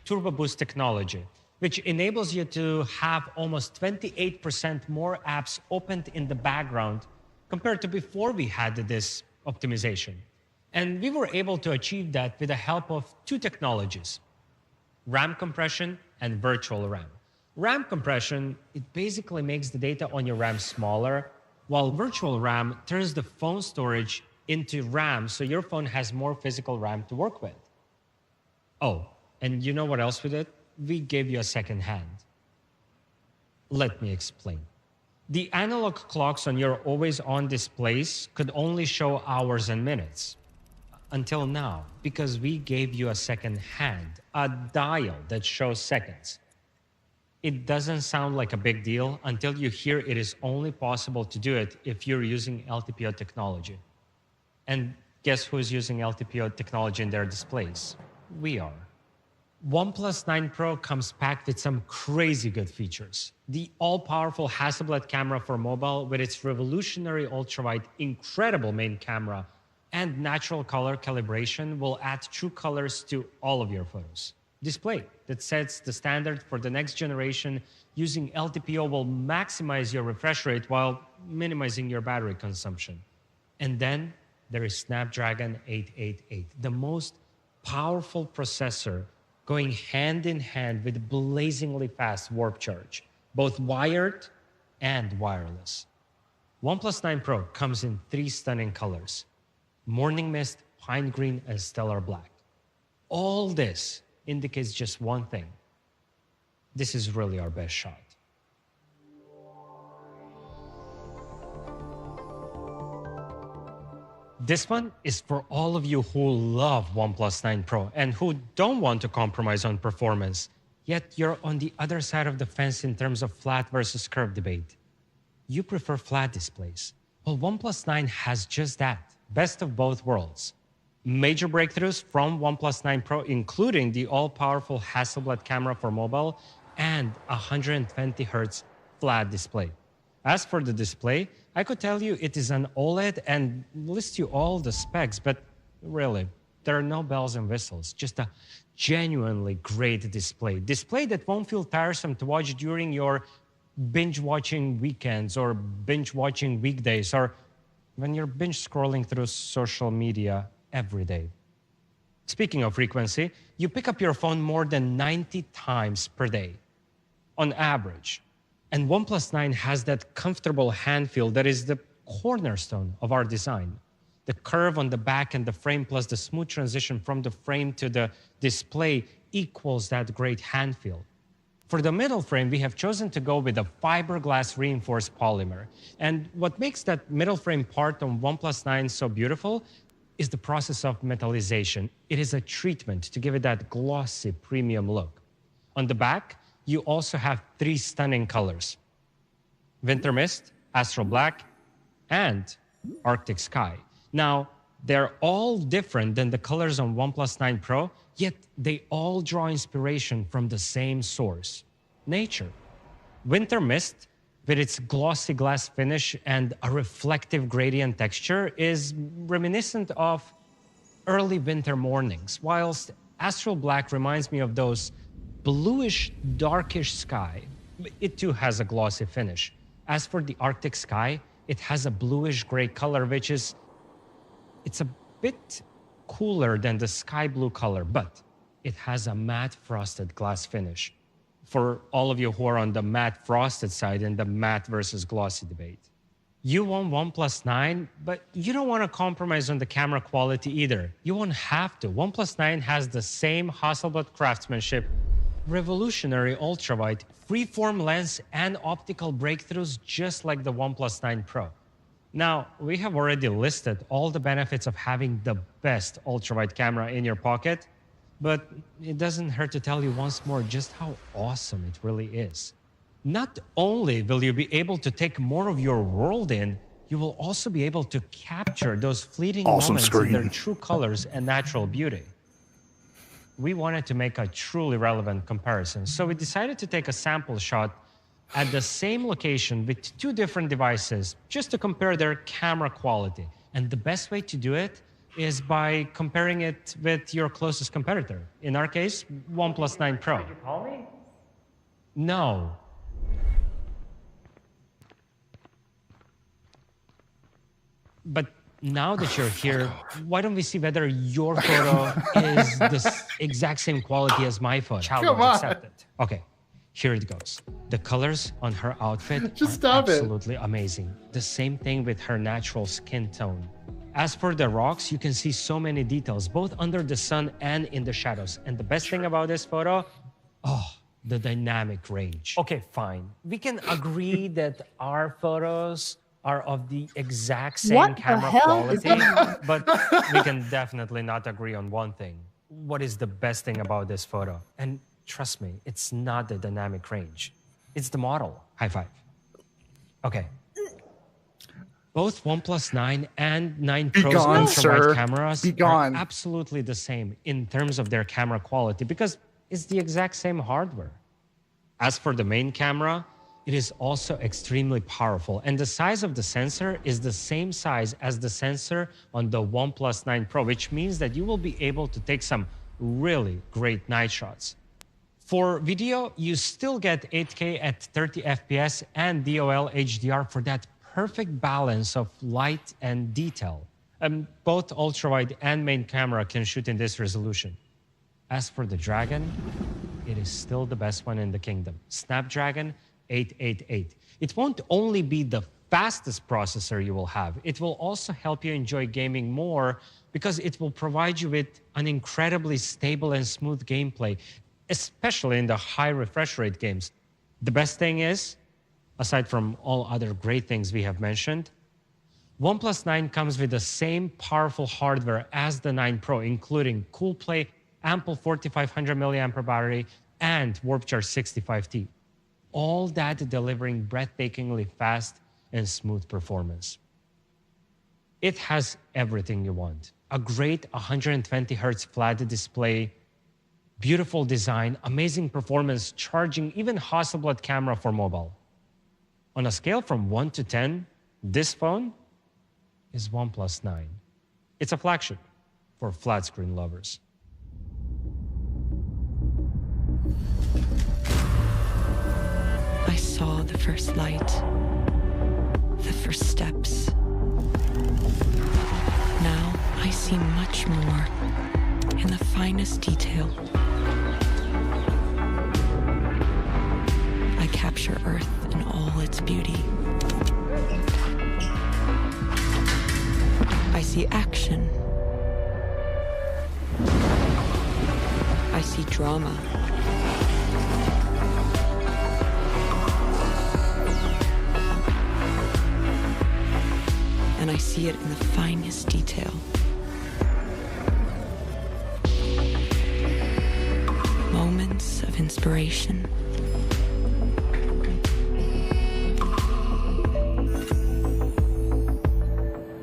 Turbo Boost technology, which enables you to have almost 28% more apps opened in the background compared to before we had this optimization. And we were able to achieve that with the help of two technologies, RAM compression and virtual RAM. RAM compression, it basically makes the data on your RAM smaller, while virtual RAM turns the phone storage into RAM, so your phone has more physical RAM to work with. Oh, and you know what else we did? We gave you a second hand. Let me explain. The analog clocks on your always-on displays could only show hours and minutes. Until now, because we gave you a second hand, a dial that shows seconds. It doesn't sound like a big deal until you hear it is only possible to do it if you're using LTPO technology. And guess who's using LTPO technology in their displays? We are. OnePlus 9 Pro comes packed with some crazy good features. The all-powerful Hasselblad camera for mobile with its revolutionary ultrawide, incredible main camera, and natural color calibration will add true colors to all of your photos. Display that sets the standard for the next generation using LTPO will maximize your refresh rate while minimizing your battery consumption. And then there is Snapdragon 888, the most powerful processor going hand in hand with blazingly fast warp charge, both wired and wireless. OnePlus 9 Pro comes in 3 stunning colors: Morning Mist, Pine Green, and Stellar Black. All this indicates just one thing. This is really our best shot. This one is for all of you who love OnePlus 9 Pro and who don't want to compromise on performance, yet you're on the other side of the fence in terms of flat versus curved debate. You prefer flat displays. Well, OnePlus 9 has just that, best of both worlds. Major breakthroughs from OnePlus 9 Pro, including the all-powerful Hasselblad camera for mobile and 120 Hz flat display. As for the display, I could tell you it is an OLED and list you all the specs, but really, there are no bells and whistles, just a genuinely great display. Display that won't feel tiresome to watch during your binge-watching weekends or binge-watching weekdays or when you're binge-scrolling through social media every day. Speaking of frequency, you pick up your phone more than 90 times per day, on average. And OnePlus 9 has that comfortable hand feel that is the cornerstone of our design. The curve on the back and the frame plus the smooth transition from the frame to the display equals that great hand feel. For the middle frame, we have chosen to go with a fiberglass reinforced polymer. And what makes that middle frame part on OnePlus 9 so beautiful is the process of metallization. It is a treatment to give it that glossy premium look. On the back, you also have 3 stunning colors: Winter Mist, Astral Black, and Arctic Sky. Now, they're all different than the colors on OnePlus 9 Pro, yet they all draw inspiration from the same source: nature. Winter Mist, with its glossy glass finish and a reflective gradient texture, is reminiscent of early winter mornings, whilst Astral Black reminds me of those bluish, darkish sky. It too has a glossy finish. As for the Arctic Sky, it has a bluish gray color, which is, it's a bit cooler than the sky blue color, but it has a matte frosted glass finish. For all of you who are on the matte frosted side in the matte versus glossy debate. You want OnePlus 9, but you don't want to compromise on the camera quality either. You won't have to. OnePlus 9 has the same Hasselblad craftsmanship, revolutionary ultrawide, freeform lens, and optical breakthroughs just like the OnePlus 9 Pro. Now, we have already listed all the benefits of having the best ultrawide camera in your pocket, but it doesn't hurt to tell you once more just how awesome it really is. Not only will you be able to take more of your world in, you will also be able to capture those fleeting moments in their true colors and natural beauty. We wanted to make a truly relevant comparison, so we decided to take a sample shot at the same location with two different devices just to compare their camera quality. And the best way to do it is by comparing it with your closest competitor. In our case, OnePlus 9 Pro. Did you call me? No. But now that you're here, why don't we see whether your photo is the exact same quality as my photo? Come on. Accept it. Okay, here it goes. The colors on her outfit Just are stop it. absolutely amazing. The same thing with her natural skin tone. As for the rocks, you can see so many details, both under the sun and in the shadows. And the best thing about this photo, the dynamic range. Okay, fine. We can agree that our photos are of the exact same What the camera hell is quality, going on? but we can definitely not agree on one thing. What is the best thing about this photo? And trust me, it's not the dynamic range. It's the model. High five. Okay. Both OnePlus 9 and 9 Be Pro's gone, ultra-wide sir. cameras Be gone. are absolutely the same in terms of their camera quality because it's the exact same hardware. As for the main camera, it is also extremely powerful, and the size of the sensor is the same size as the sensor on the OnePlus 9 Pro, which means that you will be able to take some really great night shots. For video, you still get 8K at 30 FPS and DOL HDR for that perfect balance of light and detail. Both ultrawide and main camera can shoot in this resolution. As for the Dragon, it is still the best one in the kingdom. Snapdragon 888. It won't only be the fastest processor you will have, it will also help you enjoy gaming more because it will provide you with an incredibly stable and smooth gameplay, especially in the high refresh rate games. The best thing is, aside from all other great things we have mentioned, OnePlus 9 comes with the same powerful hardware as the 9 Pro, including Cool Play, ample 4500 mAh battery, and Warp Charge 65T. All that delivering breathtakingly fast and smooth performance. It has everything you want. A great 120Hz flat display, beautiful design, amazing performance, charging, even Hasselblad camera for mobile. On a scale from 1 to 10, this phone is OnePlus 9. It's a flagship for flat screen lovers. I saw the first light, the first steps. Now I see much more in the finest detail. I capture Earth in all its beauty. I see action. I see drama. And I see it in the finest detail. Moments of inspiration.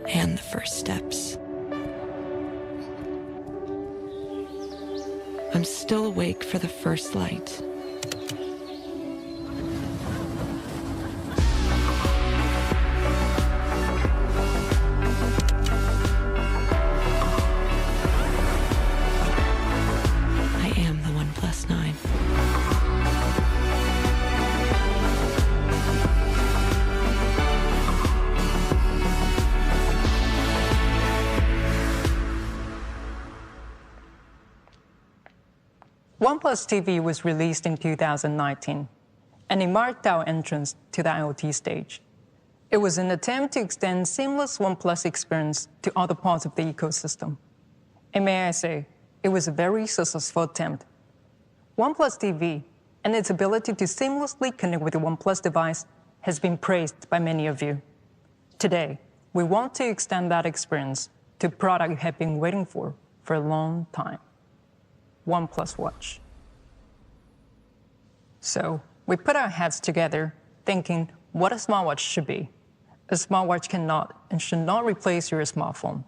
And the first steps. I'm still awake for the first light. I am the OnePlus 9. OnePlus TV was released in 2019, and it marked our entrance to the IoT stage. It was an attempt to extend seamless OnePlus experience to other parts of the ecosystem. And may I say, it was a very successful attempt. OnePlus TV and its ability to seamlessly connect with the OnePlus device has been praised by many of you. Today, we want to extend that experience to a product you have been waiting for a long time, OnePlus Watch. So we put our heads together thinking what a smartwatch should be. A smartwatch cannot and should not replace your smartphone.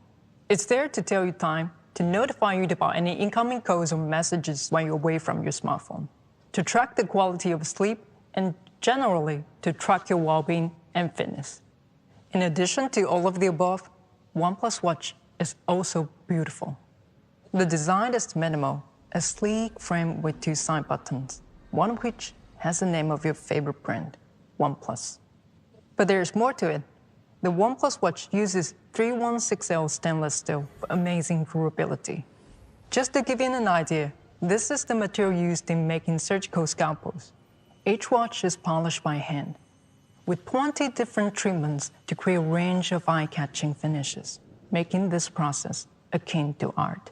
It's there to tell you time, to notify you about any incoming calls or messages while you're away from your smartphone, to track the quality of sleep, and generally to track your well-being and fitness. In addition to all of the above, OnePlus Watch is also beautiful. The design is minimal, a sleek frame with 2 side buttons, one of which has the name of your favorite brand, OnePlus. But there's more to it. The OnePlus Watch uses 316L stainless steel for amazing durability. Just to give you an idea, this is the material used in making surgical scalpels. Each watch is polished by hand, with 20 different treatments to create a range of eye-catching finishes, making this process akin to art.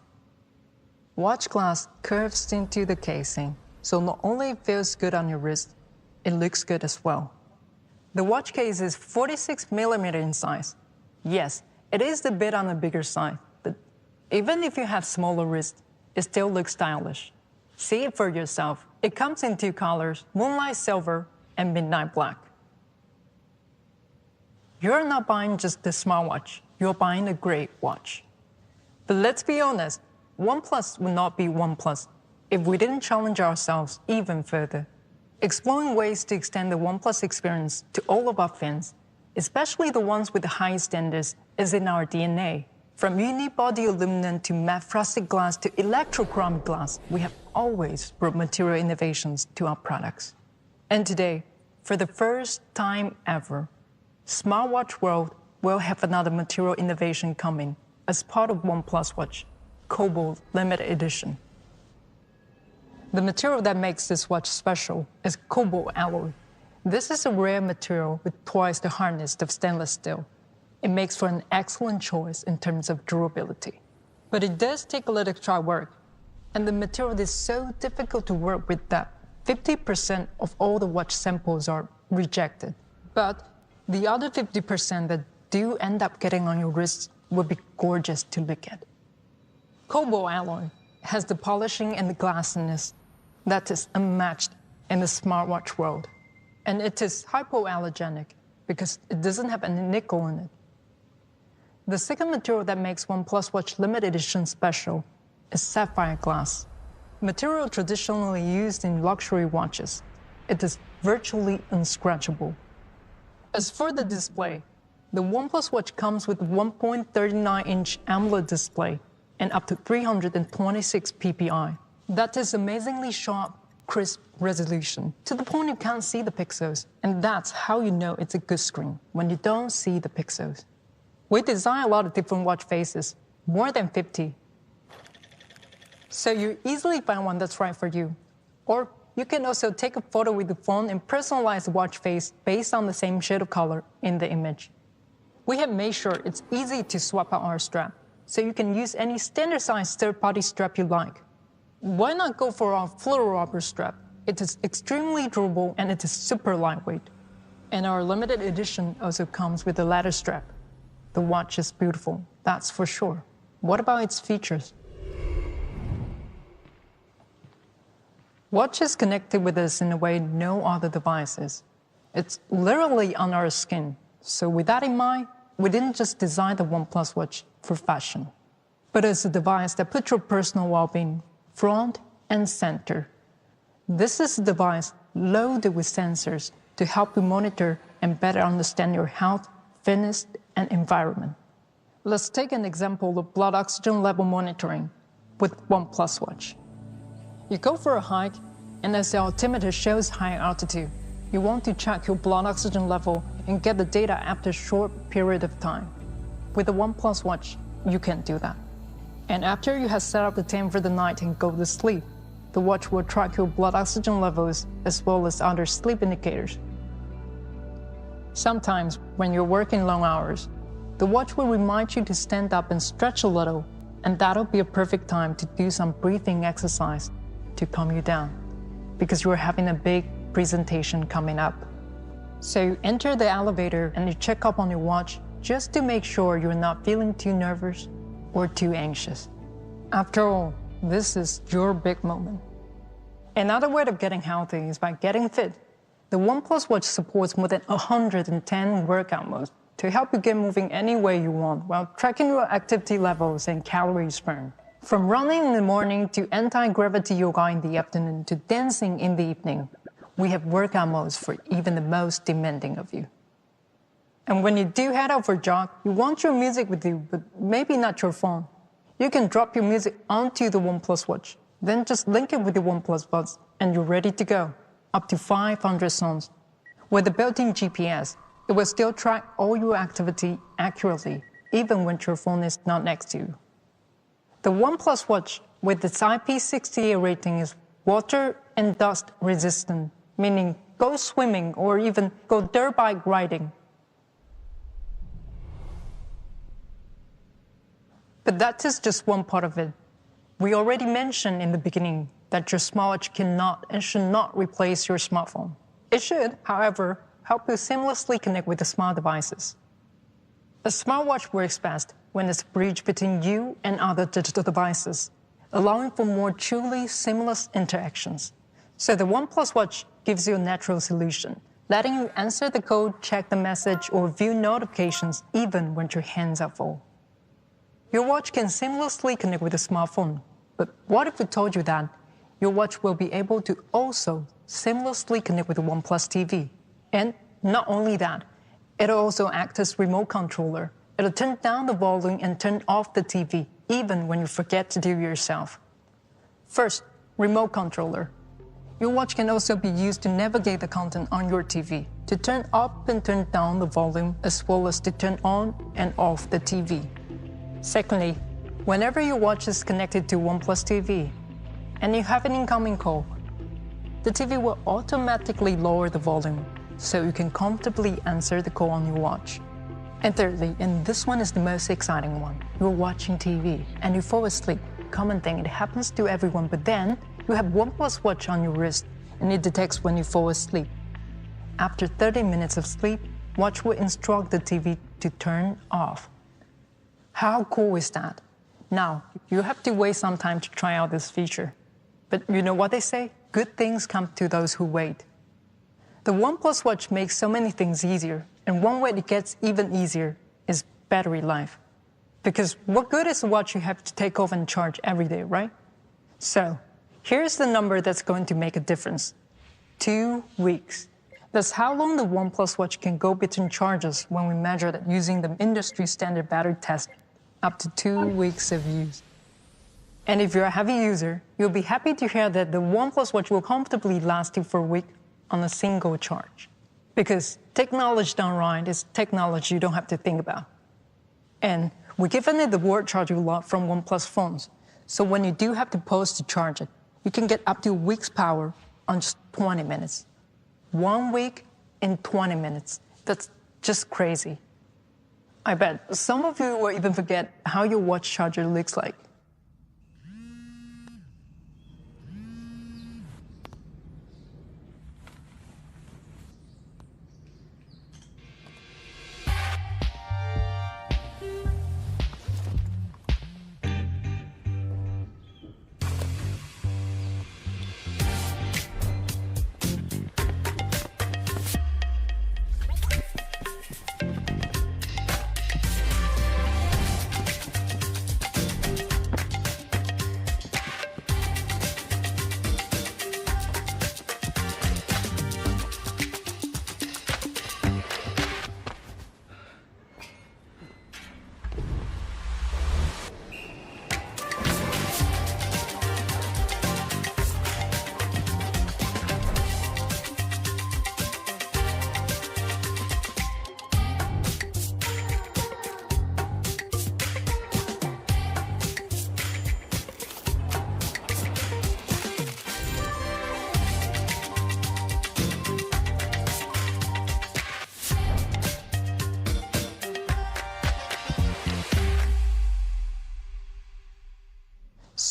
Watch glass curves into the casing, so not only it feels good on your wrist, it looks good as well. The watch case is 46mm in size. Yes, it is a bit on the bigger side, but even if you have smaller wrists, it still looks stylish. See it for yourself. It comes in 2 colors, Moonlight Silver and Midnight Black. You're not buying just a smartwatch, you're buying a great watch. But let's be honest, OnePlus would not be OnePlus if we didn't challenge ourselves even further, exploring ways to extend the OnePlus experience to all of our fans, especially the ones with the highest standards, is in our DNA. From unibody aluminum to matte frosted glass to electrochromic glass, we have always brought material innovations to our products. And today, for the first time ever, Smartwatch World will have another material innovation coming as part of OnePlus Watch, Cobalt Limited Edition. The material that makes this watch special is cobalt alloy. This is a rare material with twice the hardness of stainless steel. It makes for an excellent choice in terms of durability. But it does take a little extra work, and the material is so difficult to work with that 50% of all the watch samples are rejected. But the other 50% that do end up getting on your wrists will be gorgeous to look at. Cobalt alloy has the polishing and the glassiness that is unmatched in the smartwatch world. And it is hypoallergenic because it doesn't have any nickel in it. The second material that makes OnePlus Watch Limited Edition special is sapphire glass, material traditionally used in luxury watches. It is virtually unscratchable. As for the display, the OnePlus Watch comes with a 1.39-inch AMOLED display and up to 326 ppi. That is amazingly sharp, crisp resolution, to the point you can't see the pixels. And that's how you know it's a good screen, when you don't see the pixels. We design a lot of different watch faces, more than 50. So you easily find one that's right for you. Or you can also take a photo with the phone and personalize the watch face based on the same shade of color in the image. We have made sure it's easy to swap out our strap, so you can use any standard-sized third-party strap you like. Why not go for our fluororubber strap? It is extremely durable and it is super lightweight. And our limited edition also comes with a leather strap. The watch is beautiful, that's for sure. What about its features? Watch is connected with us in a way no other device is. It's literally on our skin. So with that in mind, we didn't just design the OnePlus Watch for fashion, but as a device that puts your personal well-being front and center. This is a device loaded with sensors to help you monitor and better understand your health, fitness, and environment. Let's take an example of blood oxygen level monitoring with OnePlus Watch. You go for a hike, and as the altimeter shows high altitude, you want to check your blood oxygen level and get the data after a short period of time. With the OnePlus Watch, you can do that. And after you have set up the time for the night and go to sleep, the watch will track your blood oxygen levels as well as other sleep indicators. Sometimes, when you're working long hours, the watch will remind you to stand up and stretch a little, and that'll be a perfect time to do some breathing exercise to calm you down, because you're having a big presentation coming up. So you enter the elevator and you check up on your watch just to make sure you're not feeling too nervous or too anxious. After all, this is your big moment. Another way of getting healthy is by getting fit. The OnePlus Watch supports more than 110 workout modes to help you get moving any way you want while tracking your activity levels and calories burned. From running in the morning to anti-gravity yoga in the afternoon to dancing in the evening, we have workout modes for even the most demanding of you. And when you do head out for a jog, you want your music with you, but maybe not your phone. You can drop your music onto the OnePlus Watch, then just link it with the OnePlus Buds, and you're ready to go. Up to 500 songs. With the built-in GPS, it will still track all your activity accurately, even when your phone is not next to you. The OnePlus Watch, with its IP68 rating, is water and dust resistant, meaning go swimming or even go dirt bike riding. But that is just one part of it. We already mentioned in the beginning that your smartwatch cannot and should not replace your smartphone. It should, however, help you seamlessly connect with the smart devices. A smartwatch works best when it's a bridge between you and other digital devices, allowing for more truly seamless interactions. So the OnePlus Watch gives you a natural solution, letting you answer the code, check the message, or view notifications even when your hands are full. Your watch can seamlessly connect with a smartphone, but what if we told you that your watch will be able to also seamlessly connect with the OnePlus TV? And not only that, it'll also act as remote controller. It'll turn down the volume and turn off the TV, even when you forget to do it yourself. First, remote controller. Your watch can also be used to navigate the content on your TV, to turn up and turn down the volume, as well as to turn on and off the TV. Secondly, whenever your watch is connected to OnePlus TV and you have an incoming call, the TV will automatically lower the volume so you can comfortably answer the call on your watch. And thirdly, and this one is the most exciting one, you're watching TV and you fall asleep. Common thing, it happens to everyone, but then you have OnePlus Watch on your wrist and it detects when you fall asleep. After 30 minutes of sleep, watch will instruct the TV to turn off. How cool is that? Now, you have to wait some time to try out this feature. But you know what they say? Good things come to those who wait. The OnePlus Watch makes so many things easier, and one way it gets even easier is battery life. Because what good is a watch you have to take off and charge every day, right? So, here's the number that's going to make a difference. 2 weeks. That's how long the OnePlus Watch can go between charges when we measure it using the industry standard battery test, up to 2 weeks of use. And if you're a heavy user, you'll be happy to hear that the OnePlus Watch will comfortably last you for a week on a single charge. Because technology done right is technology you don't have to think about. And we're giving it the word charge a lot from OnePlus phones. So when you do have to pause to charge it, you can get up to a week's power on just 20 minutes. 1 week in 20 minutes. That's just crazy. I bet some of you will even forget how your watch charger looks like.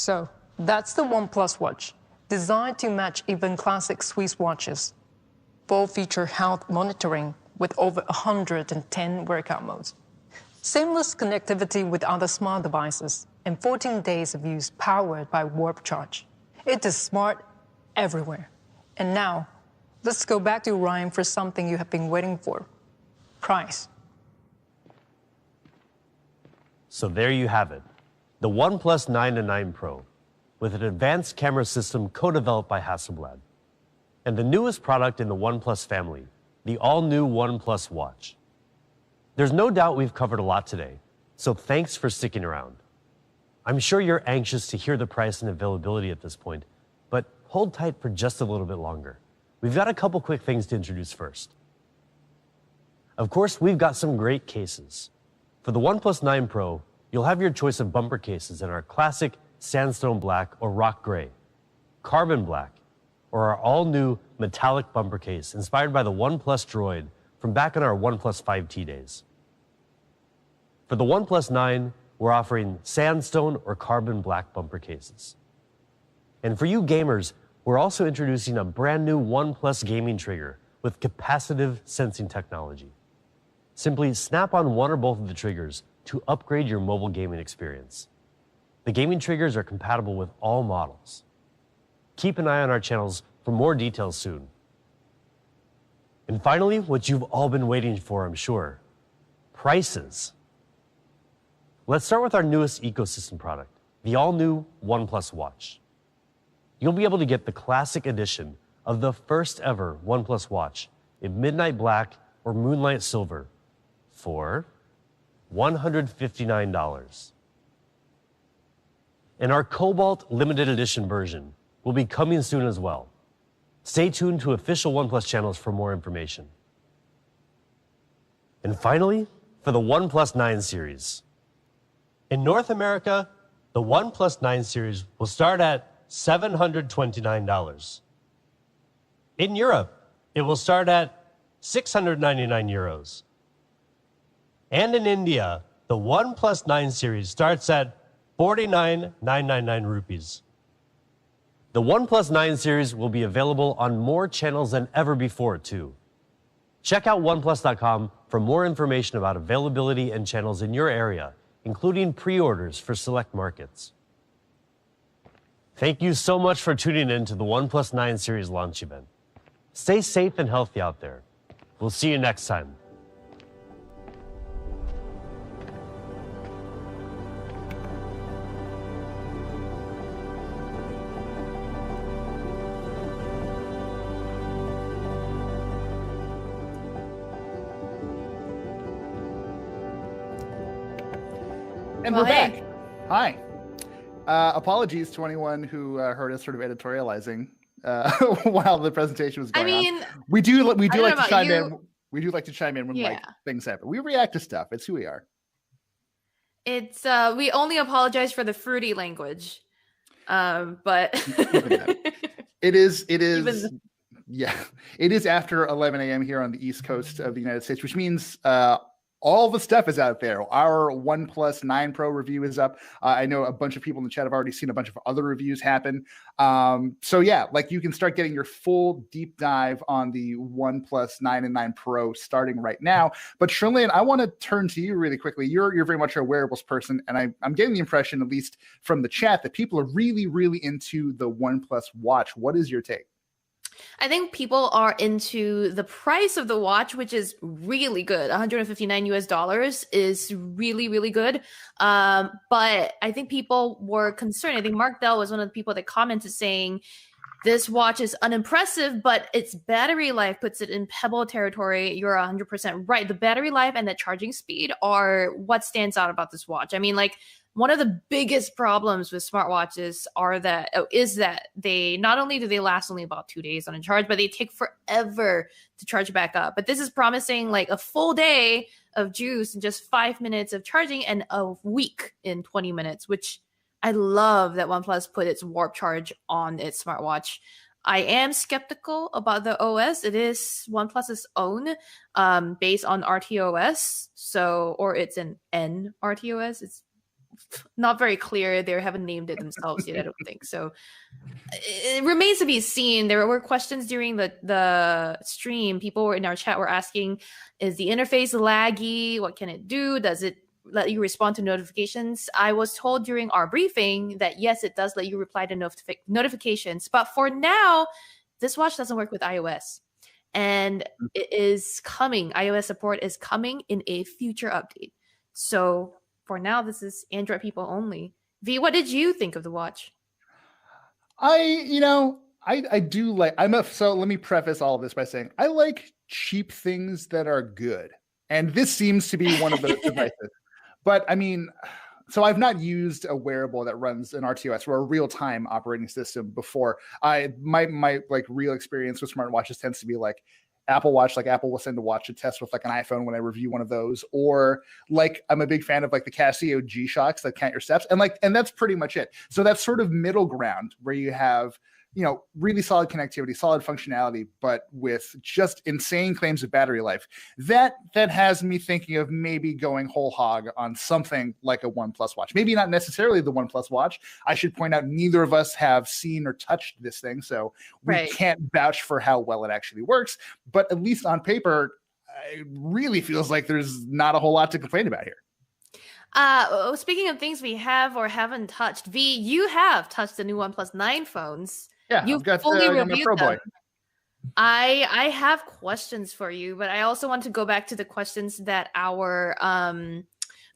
So, that's the OnePlus Watch, designed to match even classic Swiss watches. Full feature health monitoring with over 110 workout modes. Seamless connectivity with other smart devices, and 14 days of use powered by Warp Charge. It is smart everywhere. And now, let's go back to Ryan for something you have been waiting for. Price. So there you have it, the OnePlus 9 and 9 Pro, with an advanced camera system co-developed by Hasselblad. And the newest product in the OnePlus family, the all-new OnePlus Watch. There's no doubt we've covered a lot today, so thanks for sticking around. I'm sure you're anxious to hear the price and availability at this point, but hold tight for just a little bit longer. We've got a couple quick things to introduce first. Of course, we've got some great cases. For the OnePlus 9 Pro, you'll have your choice of bumper cases in our classic sandstone black or rock gray, carbon black, or our all-new metallic bumper case inspired by the OnePlus Droid from back in our OnePlus 5T days. For the OnePlus 9, we're offering sandstone or carbon black bumper cases. And for you gamers, we're also introducing a brand new OnePlus gaming trigger with capacitive sensing technology. Simply snap on one or both of the triggers to upgrade your mobile gaming experience. The gaming triggers are compatible with all models. Keep an eye on our channels for more details soon. And finally, what you've all been waiting for, I'm sure, prices. Let's start with our newest ecosystem product, the all-new OnePlus Watch. You'll be able to get the classic edition of the first ever OnePlus Watch in midnight black or moonlight silver for $159. And our Cobalt limited edition version will be coming soon as well. Stay tuned to official OnePlus channels for more information. And finally, for the OnePlus 9 series. In North America, the OnePlus 9 series will start at $729. In Europe, it will start at 699 euros. And in India, the OnePlus 9 series starts at 49,999 rupees. The OnePlus 9 series will be available on more channels than ever before, too. Check out OnePlus.com for more information about availability and channels in your area, including pre-orders for select markets. Thank you so much for tuning in to the OnePlus 9 series launch event. Stay safe and healthy out there. We'll see you next time. And we're back. Hi. Apologies to anyone who heard us sort of editorializing while the presentation was going on. We do like to chime in. We do like to chime in when like things happen. We react to stuff. It's who we are. It's we only apologize for the fruity language. But it is yeah. It is after 11 a.m. here on the East Coast of the United States, which means all the stuff is out there. Our OnePlus 9 Pro review is up. I know a bunch of people in the chat have already seen a bunch of other reviews happen. So yeah, like you can start getting your full deep dive on the OnePlus 9 and 9 Pro starting right now. But Sherlyn, I want to turn to you really quickly. You're very much a wearables person, and I'm getting the impression, at least from the chat, that people are really, really into the OnePlus Watch. What is your take? I think people are into the price of the watch, which is really good. $159 is really, really good. But I think people were concerned. I think Mark Dell was one of the people that commented saying this watch is unimpressive, but its battery life puts it in Pebble territory. You're 100% right. The battery life and the charging speed are what stands out about this watch. I mean, like, one of the biggest problems with smartwatches is that they not only do they last only about 2 days on a charge, but they take forever to charge back up. But this is promising like a full day of juice in just 5 minutes of charging and a week in 20 minutes, which I love that OnePlus put its Warp Charge on its smartwatch. I am skeptical about the OS. It is OnePlus's own, based on RTOS. Or it's an NRTOS. It's not very clear. They haven't named it themselves yet, I don't think. So it remains to be seen. There were questions during the stream. People were in our chat were asking, is the interface laggy? What can it do? Does it let you respond to notifications? I was told during our briefing that yes, it does let you reply to notifications. But for now, this watch doesn't work with iOS. And it is coming. iOS support is coming in a future update. So for now, this is Android people only. V, what did you think of the watch? I do like, so let me preface all of this by saying I like cheap things that are good. And this seems to be one of those devices. But I mean, so I've not used a wearable that runs an RTOS or a real-time operating system before. My like real experience with smartwatches tends to be like Apple Watch. Like Apple will send a watch to test with like an iPhone when I review one of those, or like I'm a big fan of like the Casio G-Shocks that count your steps, and that's pretty much it. So that's sort of middle ground where you have, you know, really solid connectivity, solid functionality, but with just insane claims of battery life. That has me thinking of maybe going whole hog on something like a OnePlus watch. Maybe not necessarily the OnePlus watch. I should point out neither of us have seen or touched this thing, so we can't vouch for how well it actually works. But at least on paper, it really feels like there's not a whole lot to complain about here. Speaking of things we have or haven't touched, V, you have touched the new OnePlus 9 phones. Yeah, you've I've got fully my reviewed Pro them. Boy. I have questions for you, but I also want to go back to the questions that our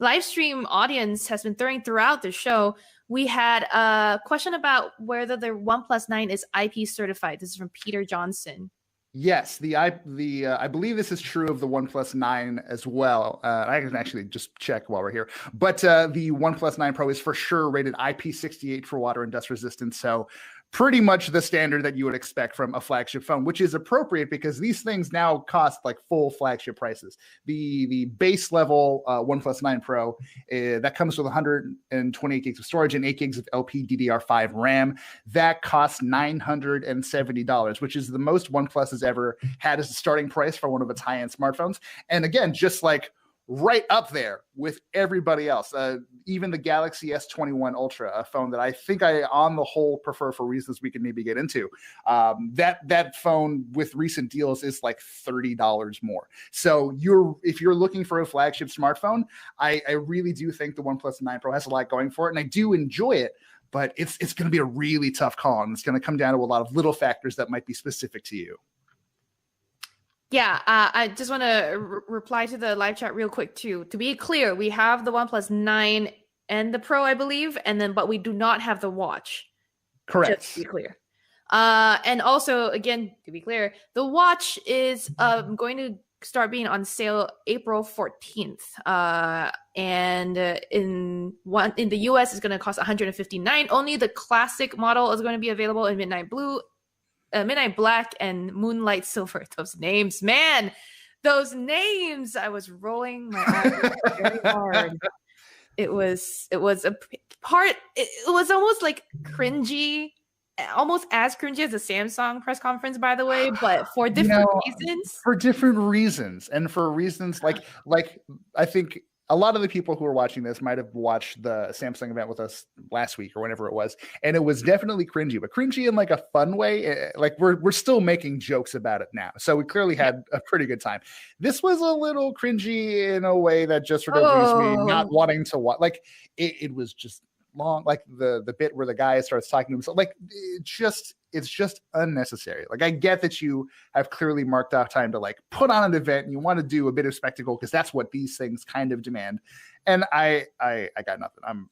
live stream audience has been throwing throughout the show. We had a question about whether the OnePlus 9 is IP certified. This is from Peter Johnson. Yes, I believe this is true of the OnePlus 9 as well. I can actually just check while we're here. But the OnePlus 9 Pro is for sure rated IP68 for water and dust resistance. So pretty much the standard that you would expect from a flagship phone, which is appropriate because these things now cost like full flagship prices. The base level OnePlus 9 Pro that comes with 128 gigs of storage and 8 gigs of LPDDR5 RAM. That costs $970, which is the most OnePlus has ever had as a starting price for one of its high-end smartphones. And again, just like right up there with everybody else. Even the Galaxy S21 Ultra, a phone that I think I, on the whole, prefer for reasons we can maybe get into. That phone with recent deals is like $30 more. So if you're looking for a flagship smartphone, I really do think the OnePlus 9 Pro has a lot going for it, and I do enjoy it. But it's going to be a really tough call, and it's going to come down to a lot of little factors that might be specific to you. Yeah, I just want to reply to the live chat real quick too. To be clear, we have the OnePlus 9 and the Pro, I believe, but we do not have the watch. Correct. Just to be clear. And also, again, to be clear, the watch is going to start being on sale April 14th. And in the US, it's going to cost $159. Only the classic model is going to be available in Midnight Blue, Midnight Black, and Moonlight Silver. Those names, man, those names. I was rolling my eyes very hard. It was a part. It was almost like cringy, almost as cringy as the Samsung press conference, by the way, but for different reasons. For different reasons, and for reasons like I think a lot of the people who are watching this might have watched the Samsung event with us last week or whenever it was, and it was definitely cringy, but cringy in like a fun way. Like we're still making jokes about it now, so we clearly had a pretty good time. This was a little cringy in a way that just sort of leaves me not wanting to watch. Like it was just long, like the bit where the guy starts talking to himself. Like it's just unnecessary. Like I get that you have clearly marked off time to like put on an event and you want to do a bit of spectacle because that's what these things kind of demand. And I got nothing.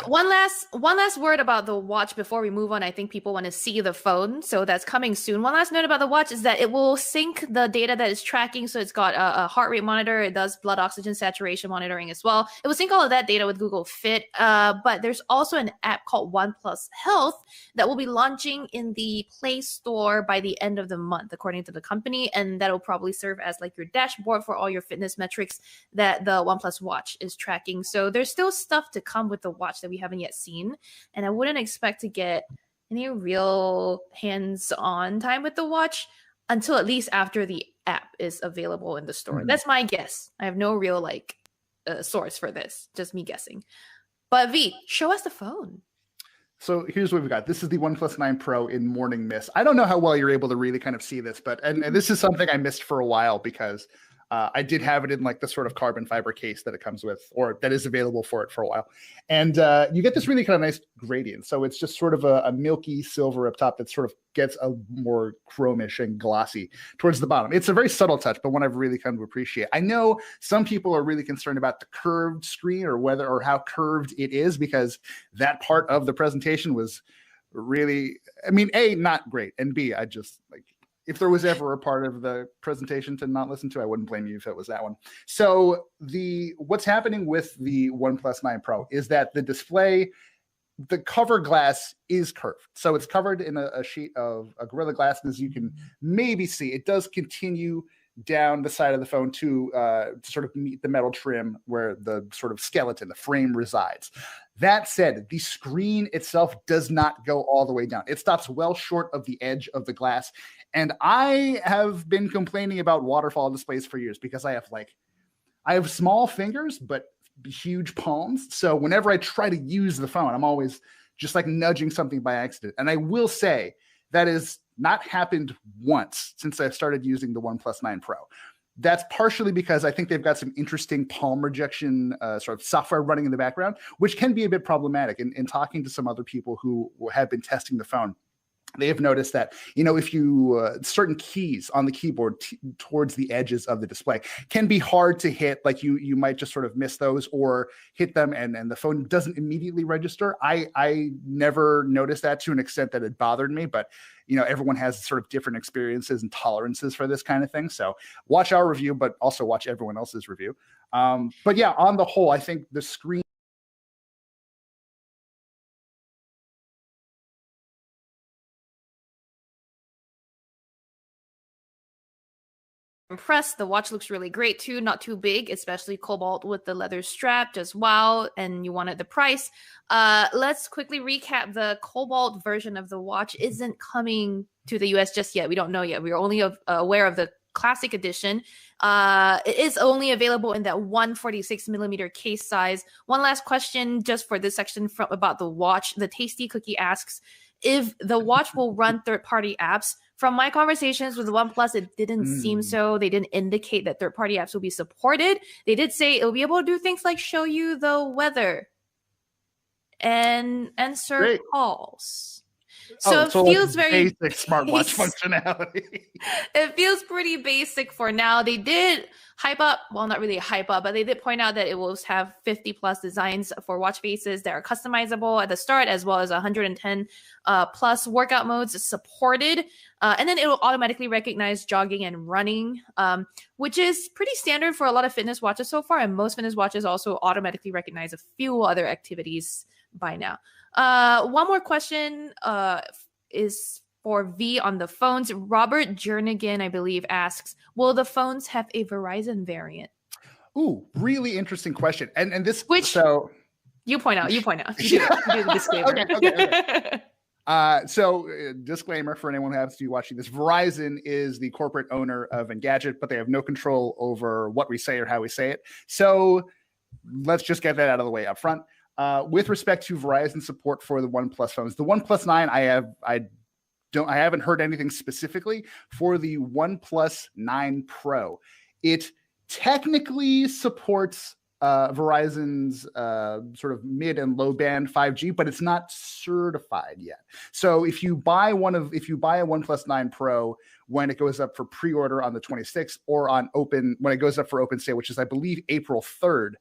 One last word about the watch before we move on. I think people want to see the phone, so that's coming soon. One last note about the watch is that it will sync the data that it's tracking. So it's got a heart rate monitor. It does blood oxygen saturation monitoring as well. It will sync all of that data with Google Fit. But there's also an app called OnePlus Health that will be launching in the Play Store by the end of the month, according to the company. And that'll probably serve as like your dashboard for all your fitness metrics that the OnePlus Watch is tracking. So there's still stuff to come with the watch that we haven't yet seen, and I wouldn't expect to get any real hands-on time with the watch until at least after the app is available in the store. That's my guess. I have no real like source for this. Just me guessing. But V, show us the phone. So here's what we've got. This is the OnePlus 9 Pro in morning mist. I don't know how well you're able to really kind of see this, but and this is something I missed for a while because I did have it in like the sort of carbon fiber case that it comes with, or that is available for it for a while. And you get this really kind of nice gradient. So it's just sort of a milky silver up top that sort of gets a more chromish and glossy towards the bottom. It's a very subtle touch, but one I've really come to appreciate. I know some people are really concerned about the curved screen or how curved it is, because that part of the presentation was really, I mean, A, not great, and B, I just like, if there was ever a part of the presentation to not listen to, I wouldn't blame you if it was that one. So what's happening with the OnePlus 9 Pro is that the display, the cover glass is curved. So it's covered in a sheet of a Gorilla Glass. And as you can maybe see, it does continue down the side of the phone to sort of meet the metal trim where the sort of skeleton, the frame resides. That said, the screen itself does not go all the way down. It stops well short of the edge of the glass. And I have been complaining about waterfall displays for years because I have small fingers, but huge palms. So whenever I try to use the phone, I'm always just like nudging something by accident. And I will say that is not happened once since I've started using the OnePlus 9 Pro. That's partially because I think they've got some interesting palm rejection sort of software running in the background, which can be a bit problematic. In talking to some other people who have been testing the phone, they have noticed that, if you certain keys on the keyboard towards the edges of the display can be hard to hit. Like you might just sort of miss those or hit them and the phone doesn't immediately register. I never noticed that to an extent that it bothered me, but everyone has sort of different experiences and tolerances for this kind of thing. So watch our review, but also watch everyone else's review. But yeah, on the whole, I think the screen impressed. The watch looks really great too, not too big, especially cobalt with the leather strap, just wow. And you wanted the price. Let's quickly recap. The cobalt version of the watch isn't coming to the US just yet. We don't know yet. We're only aware of the classic edition. It is only available in that 146 millimeter case size. One last question just for this section about the watch. The Tasty Cookie asks if the watch will run third-party apps. From my conversations with OnePlus, it didn't seem so. They didn't indicate that third-party apps will be supported. They did say it'll be able to do things like show you the weather and answer calls. So it feels like very basic smartwatch functionality. It feels pretty basic for now. They did hype up, well, not really hype up, but they did point out that it will have 50 plus designs for watch faces that are customizable at the start, as well as 110 plus workout modes supported. And then it will automatically recognize jogging and running, which is pretty standard for a lot of fitness watches so far. And most fitness watches also automatically recognize a few other activities by now. One more question is for V on the phones. Robert Jernigan, I believe, asks, will the phones have a Verizon variant? Ooh, really interesting question. And this, so you point out. You do the disclaimer. Okay. So disclaimer for anyone who happens to be watching this, Verizon is the corporate owner of Engadget, but they have no control over what we say or how we say it. So let's just get that out of the way up front. With respect to Verizon support for the OnePlus phones, the OnePlus 9, I haven't heard anything specifically. For the OnePlus 9 Pro, it technically supports Verizon's sort of mid and low band 5G, but it's not certified yet. So if you buy a OnePlus 9 Pro when it goes up for pre-order on the 26th, or when it goes up for open sale, which is I believe April 3rd,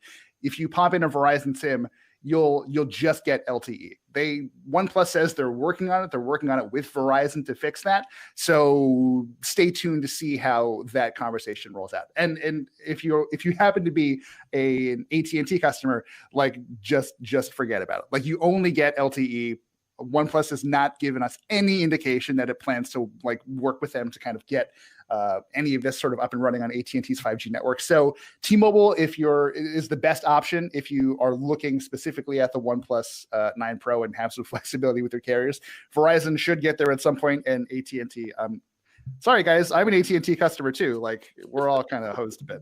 if you pop in a Verizon SIM, you'll just get LTE. OnePlus says they're working on it. They're working on it with Verizon to fix that. So stay tuned to see how that conversation rolls out. And if you happen to be an AT&T customer, like just forget about it. Like you only get LTE. OnePlus has not given us any indication that it plans to like work with them to kind of get any of this sort of up and running on AT&T's 5G network. So T-Mobile, is the best option if you are looking specifically at the OnePlus 9 Pro and have some flexibility with your carriers. Verizon should get there at some point, and AT&T, Sorry, guys, I'm an AT&T customer too. Like, we're all kind of hosed a bit.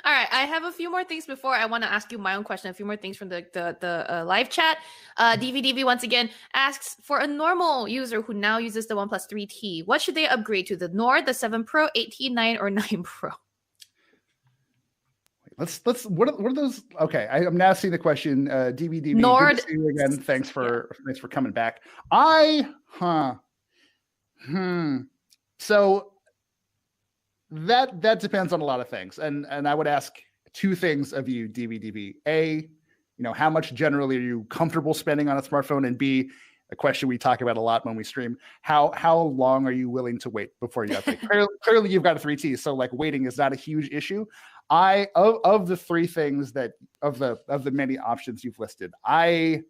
All right, I have a few more things before I want to ask you my own question. A few more things from the live chat. DVDV once again asks, for a normal user who now uses the OnePlus 3T, what should they upgrade to? The Nord, the 7 Pro, 8T, 9, or 9 Pro? Let's what are those? Okay, I'm now seeing the question. DVDV. Nord. Good to see you again. Thanks for coming back. So that depends on a lot of things, and I would ask two things of you, DVDV. A, how much generally are you comfortable spending on a smartphone, and B, a question we talk about a lot when we stream: how long are you willing to wait before you upgrade? Clearly, you've got a 3T, so like waiting is not a huge issue. Of the three things of the many options you've listed, I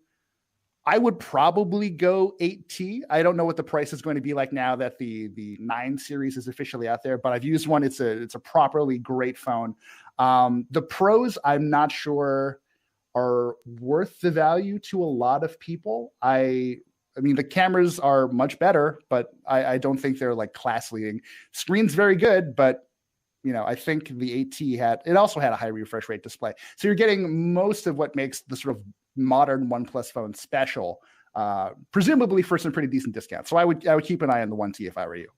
would probably go 8T. I don't know what the price is going to be like now that the 9 series is officially out there, but I've used one. It's a properly great phone. The pros, I'm not sure are worth the value to a lot of people. I mean, the cameras are much better, but I don't think they're like class leading. Screen's very good, but I think the 8T also had a high refresh rate display. So you're getting most of what makes the sort of modern OnePlus phone special, presumably for some pretty decent discounts. So I would keep an eye on the 1T if I were you.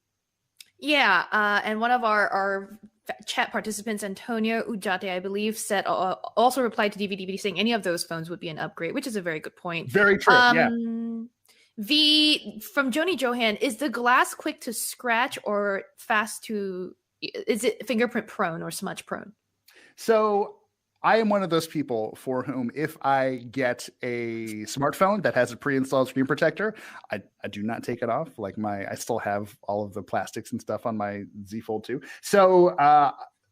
Yeah, and one of our chat participants, Antonio Ujate, I believe, said also replied to DVDV saying any of those phones would be an upgrade, which is a very good point. Very true. Yeah. From Joni Johan, is the glass quick to scratch or fast to? Is it fingerprint prone or smudge prone? So I am one of those people for whom if I get a smartphone that has a pre-installed screen protector, I do not take it off. Like I still have all of the plastics and stuff on my Z Fold 2. So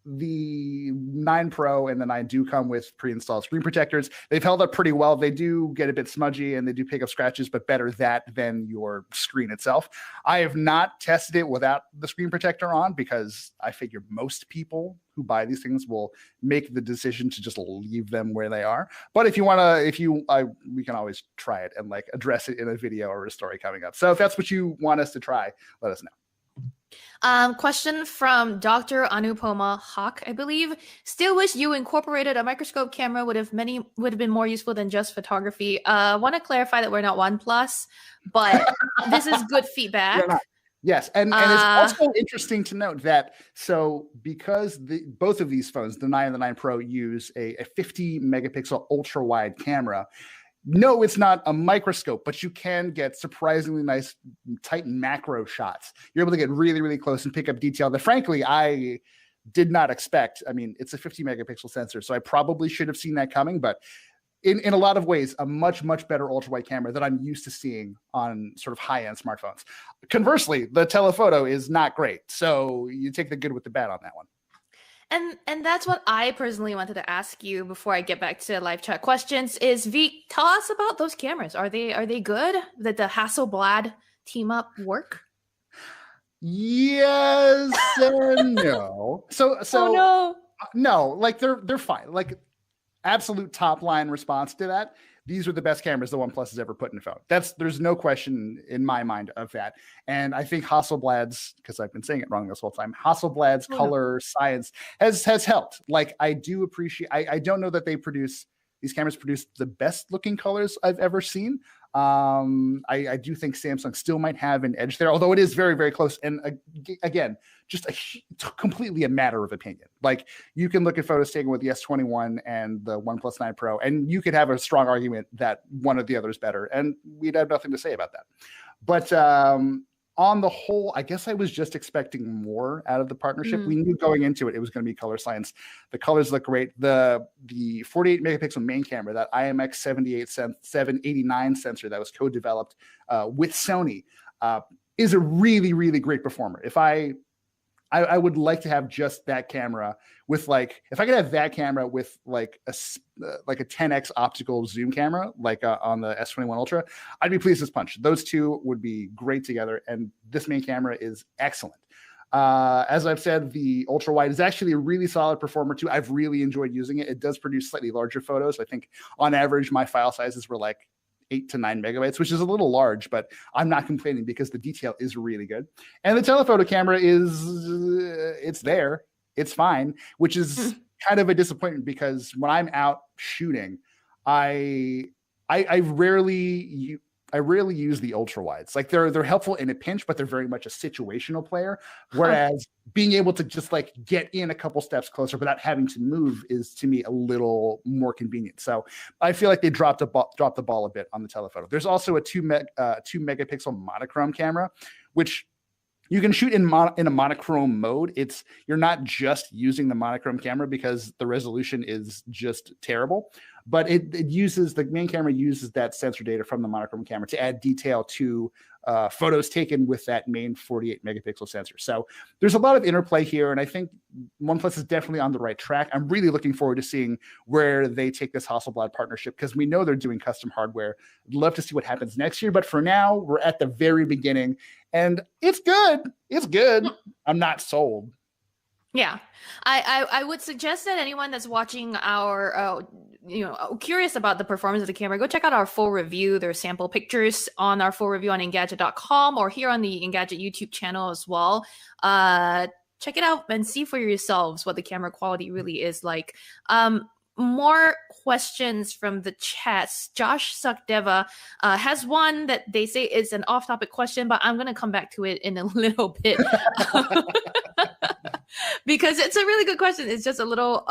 the 9 Pro and the 9 do come with pre-installed screen protectors. They've held up pretty well. They do get a bit smudgy and they do pick up scratches, but better that than your screen itself. I have not tested it without the screen protector on because I figure most people who buy these things will make the decision to just leave them where they are. But if you want to, we can always try it and like address it in a video or a story coming up. So if that's what you want us to try, let us know. Question from Dr. Anupoma Hawk, I believe. Still wish you incorporated a microscope camera would have been more useful than just photography. Want to clarify that we're not OnePlus, but this is good feedback. Yes, and it's also interesting to note that because both of these phones, the 9 and the 9 Pro, use a 50 megapixel ultra wide camera. No, it's not a microscope, but you can get surprisingly nice, tight macro shots. You're able to get really, really close and pick up detail that, frankly, I did not expect. I mean, it's a 50 megapixel sensor, so I probably should have seen that coming. But in a lot of ways, a much, much better ultra-wide camera that I'm used to seeing on sort of high-end smartphones. Conversely, the telephoto is not great. So you take the good with the bad on that one. And that's what I personally wanted to ask you before I get back to live chat questions is, V, tell us about those cameras. Are they good? Did the Hasselblad team up work? Yes and no. No, like they're fine. Like absolute top line response to that. These are the best cameras the OnePlus has ever put in a phone. There's no question in my mind of that. And I think Hasselblad's, because I've been saying it wrong this whole time, Hasselblad's color science has helped. Like I do appreciate, I don't know that these cameras produce the best looking colors I've ever seen. I do think Samsung still might have an edge there, although it is very, very close. And again, just completely a matter of opinion. Like you can look at photos taken with the S21 and the OnePlus 9 Pro, and you could have a strong argument that one or the other is better, and we'd have nothing to say about that. But on the whole, I guess I was just expecting more out of the partnership. We knew going into it was going to be color science. The colors look great. The 48 megapixel main camera, that IMX 789 sensor that was co-developed with Sony, is a really, really great performer. If I would like to have just that camera with if I could have that camera with a 10x optical zoom camera, on the S21 Ultra, I'd be pleased as punch. Those two would be great together. And this main camera is excellent. As I've said, the ultra wide is actually a really solid performer too. I've really enjoyed using it. It does produce slightly larger photos. I think on average, my file sizes were 8 to 9 megabytes, which is a little large, but I'm not complaining because the detail is really good. And the telephoto camera it's there. It's fine, which is kind of a disappointment because when I'm out shooting, I rarely use the ultra wides. Like they're helpful in a pinch, but they're very much a situational player. Whereas being able to just like get in a couple steps closer without having to move is to me a little more convenient. So I feel like they dropped the ball a bit on the telephoto. There's also a 2 megapixel monochrome camera, which you can shoot in a monochrome mode. You're not just using the monochrome camera because the resolution is just terrible, but the main camera uses that sensor data from the monochrome camera to add detail to photos taken with that main 48 megapixel sensor. So there's a lot of interplay here, and I think OnePlus is definitely on the right track. I'm really looking forward to seeing where they take this Hasselblad partnership because we know they're doing custom hardware. I'd love to see what happens next year, but for now, we're at the very beginning, and it's good. It's good. I'm not sold. Yeah, I would suggest that anyone that's watching our, curious about the performance of the camera, go check out our full review. There's sample pictures on our full review on Engadget.com or here on the Engadget YouTube channel as well. Check it out and see for yourselves what the camera quality really is like. More questions from the chats. Josh Sakdeva has one that they say is an off-topic question, but I'm going to come back to it in a little bit. Because it's a really good question. It's just a little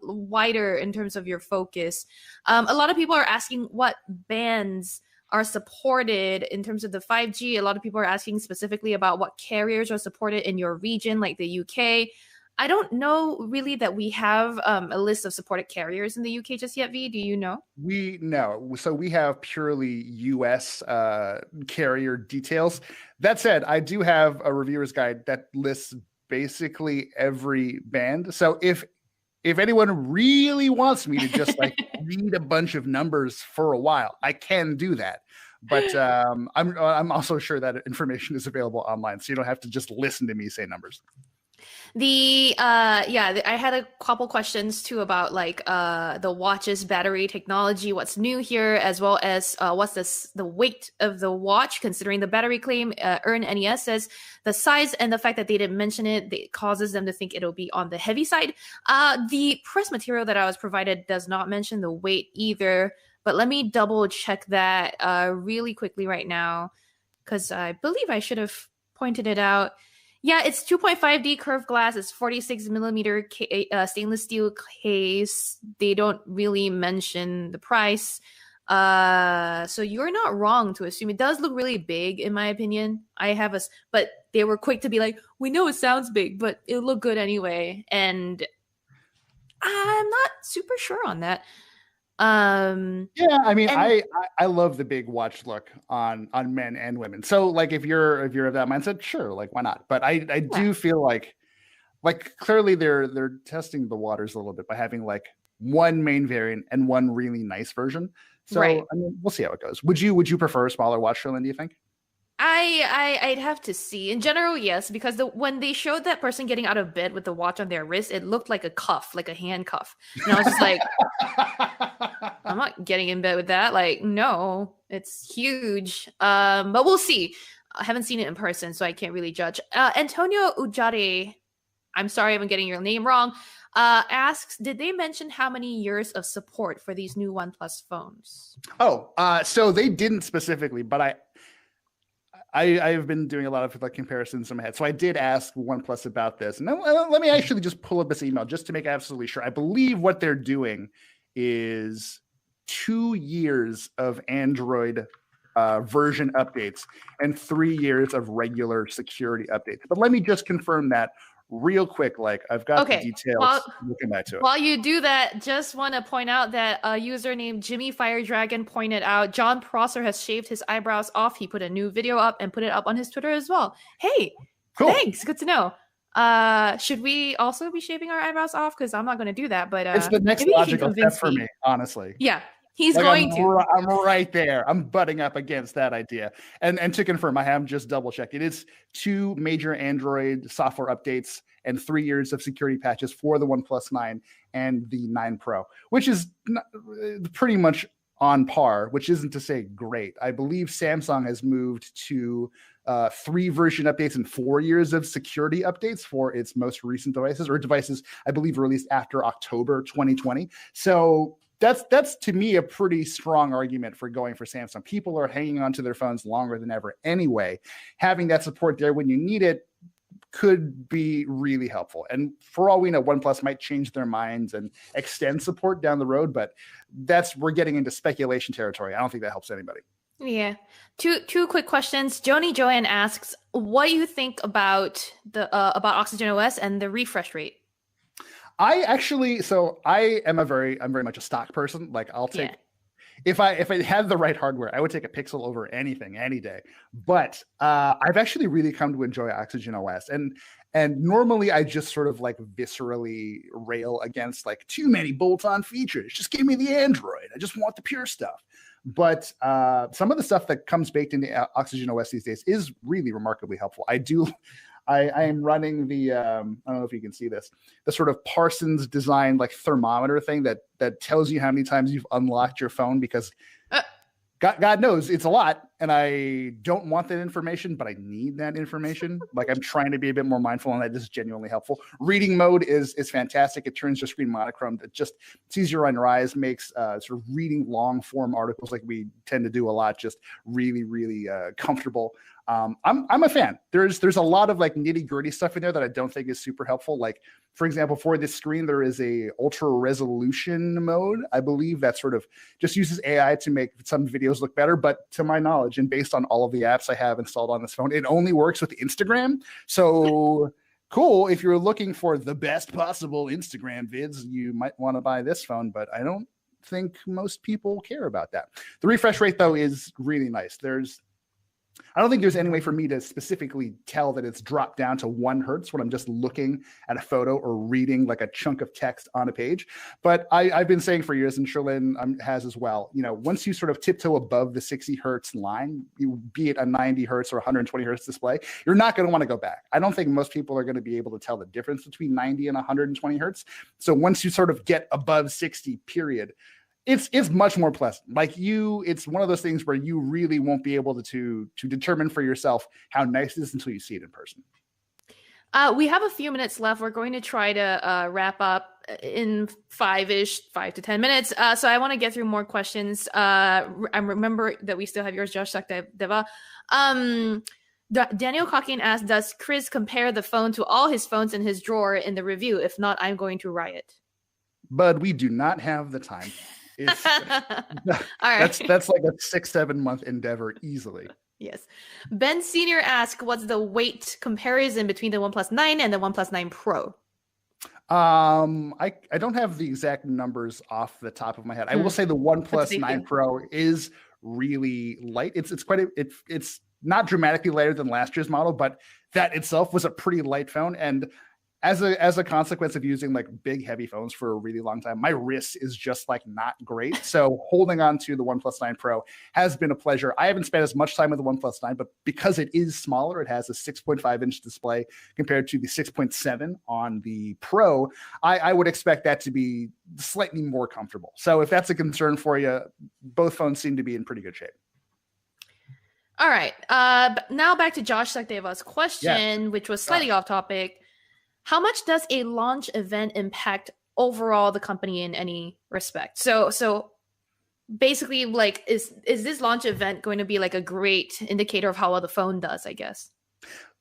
wider in terms of your focus. A lot of people are asking what bands are supported in terms of the 5G. A lot of people are asking specifically about what carriers are supported in your region, like the UK. I don't know really that we have a list of supported carriers in the UK just yet, V. Do you know? So we have purely US carrier details. That said, I do have a reviewer's guide that lists basically every band. So if anyone really wants me to just like read a bunch of numbers for a while, I can do that. But I'm also sure that information is available online, so you don't have to just listen to me say numbers. I had a couple questions too about like the watch's battery technology, what's new here, as well as what's the weight of the watch considering the battery claim. Earn NES says the size and the fact that they didn't mention it causes them to think it'll be on the heavy side. The press material that I was provided does not mention the weight either, but let me double check that really quickly right now because I believe I should have pointed it out. Yeah, it's 2.5D curved glass. It's 46 millimeter stainless steel case. They don't really mention the price. So you're not wrong to assume it does look really big, in my opinion. But they were quick to be like, we know it sounds big, but it'll look good anyway. And I'm not super sure on that. Yeah, I mean, I love the big watch look on men and women. So like if you're of that mindset, sure, like why not? But I do feel like clearly they're testing the waters a little bit by having like one main variant and one really nice version. So right. I mean, we'll see how it goes. Would you prefer a smaller watch, Sherlyn, do you think? I'd have to see. In general, yes, because when they showed that person getting out of bed with the watch on their wrist, it looked like a cuff, like a handcuff. And I was just like, I'm not getting in bed with that. Like, no, it's huge. But we'll see. I haven't seen it in person, so I can't really judge. Antonio Ujare, I'm sorry if I'm getting your name wrong, asks, did they mention how many years of support for these new OnePlus phones? So they didn't specifically, but I've been doing a lot of like comparisons in my head. So I did ask OnePlus about this. And let me actually just pull up this email just to make absolutely sure. I believe what they're doing is 2 years of Android version updates and 3 years of regular security updates. But let me just confirm that real quick. Like I've got the details. Looking back to it. While you do that, just want to point out that a user named Jimmy Fire Dragon pointed out John Prosser has shaved his eyebrows off. He put a new video up and put it up on his Twitter as well. Hey, cool. Thanks. Good to know. Should we also be shaving our eyebrows off? Because I'm not going to do that. But it's the next logical step for me, honestly. Yeah. He's going to. I'm right there. I'm butting up against that idea. And to confirm, I have just double checked. It is 2 major Android software updates and 3 years of security patches for the OnePlus 9 and the 9 Pro, which is pretty much on par, which isn't to say great. I believe Samsung has moved to 3 version updates and 4 years of security updates for its most recent devices, or devices I believe released after October 2020. So that's to me a pretty strong argument for going for Samsung. People are hanging onto their phones longer than ever anyway. Having that support there when you need it could be really helpful. And for all we know, OnePlus might change their minds and extend support down the road, but we're getting into speculation territory. I don't think that helps anybody. Yeah. Two quick questions. Joni Joanne asks, what do you think about about Oxygen OS and the refresh rate? I'm very much a stock person. Like I'll take if I had the right hardware, I would take a Pixel over anything any day. But I've actually really come to enjoy Oxygen OS, and normally I just sort of like viscerally rail against like too many bolt-on features. Just give me the Android. I just want the pure stuff. But some of the stuff that comes baked into Oxygen OS these days is really remarkably helpful. I am running the I don't know if you can see this, the sort of Parsons designed like thermometer thing that tells you how many times you've unlocked your phone, because God knows it's a lot, and I don't want that information, but I need that information. Like I'm trying to be a bit more mindful, and that is genuinely helpful. Reading mode is fantastic. It turns your screen monochrome. It's easier on your eyes, makes sort of reading long form articles like we tend to do a lot just really, really comfortable. I'm a fan. There's a lot of like nitty gritty stuff in there that I don't think is super helpful. Like for example, for this screen, there is a ultra resolution mode. I believe that sort of just uses AI to make some videos look better. But to my knowledge, and based on all of the apps I have installed on this phone, it only works with Instagram. So cool. If you're looking for the best possible Instagram vids, you might want to buy this phone, but I don't think most people care about that. The refresh rate though is really nice. I don't think there's any way for me to specifically tell that it's dropped down to 1 hertz when I'm just looking at a photo or reading like a chunk of text on a page. But I've been saying for years, and Sherlyn has as well, once you sort of tiptoe above the 60 hertz line, be it a 90 hertz or 120 hertz display, you're not going to want to go back. I don't think most people are going to be able to tell the difference between 90 and 120 hertz. So once you sort of get above 60 period, it's much more pleasant. Like it's one of those things where you really won't be able to determine for yourself how nice it is until you see it in person. We have a few minutes left. We're going to try to wrap up in 5 to 10 minutes. So I want to get through more questions. I remember that we still have yours, Josh Sakdeva. Daniel Cocking asked, does Chris compare the phone to all his phones in his drawer in the review? If not, I'm going to riot. But we do not have the time. All right. That's like a 6-7 month endeavor easily. Yes. Ben Senior asked, what's the weight comparison between the OnePlus 9 and the OnePlus 9 Pro? I don't have the exact numbers off the top of my head. I will say the OnePlus 9 Pro is really light. It's not dramatically lighter than last year's model, but that itself was a pretty light phone. And as a consequence of using like big heavy phones for a really long time, my wrist is just like not great. So holding on to the OnePlus 9 Pro has been a pleasure. I haven't spent as much time with the OnePlus 9, but because it is smaller, it has a 6.5-inch display compared to the 6.7 on the Pro, I would expect that to be slightly more comfortable. So if that's a concern for you, both phones seem to be in pretty good shape. All right. Now back to Josh Sakdeva's question, which was slightly off topic. How much does a launch event impact overall the company in any respect? So basically, like, is this launch event going to be like a great indicator of how well the phone does, I guess?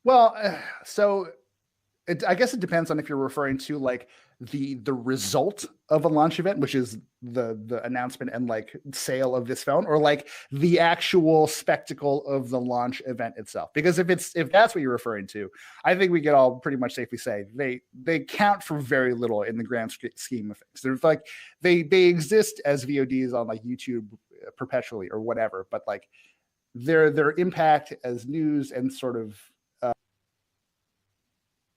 Well, I guess it depends on if you're referring to like the result of a launch event, which is the announcement and like sale of this phone, or like the actual spectacle of the launch event itself. Because if that's what you're referring to, I think we can all pretty much safely say they count for very little in the grand scheme of things. There's like they exist as VODs on like YouTube perpetually or whatever, but like their impact as news and sort of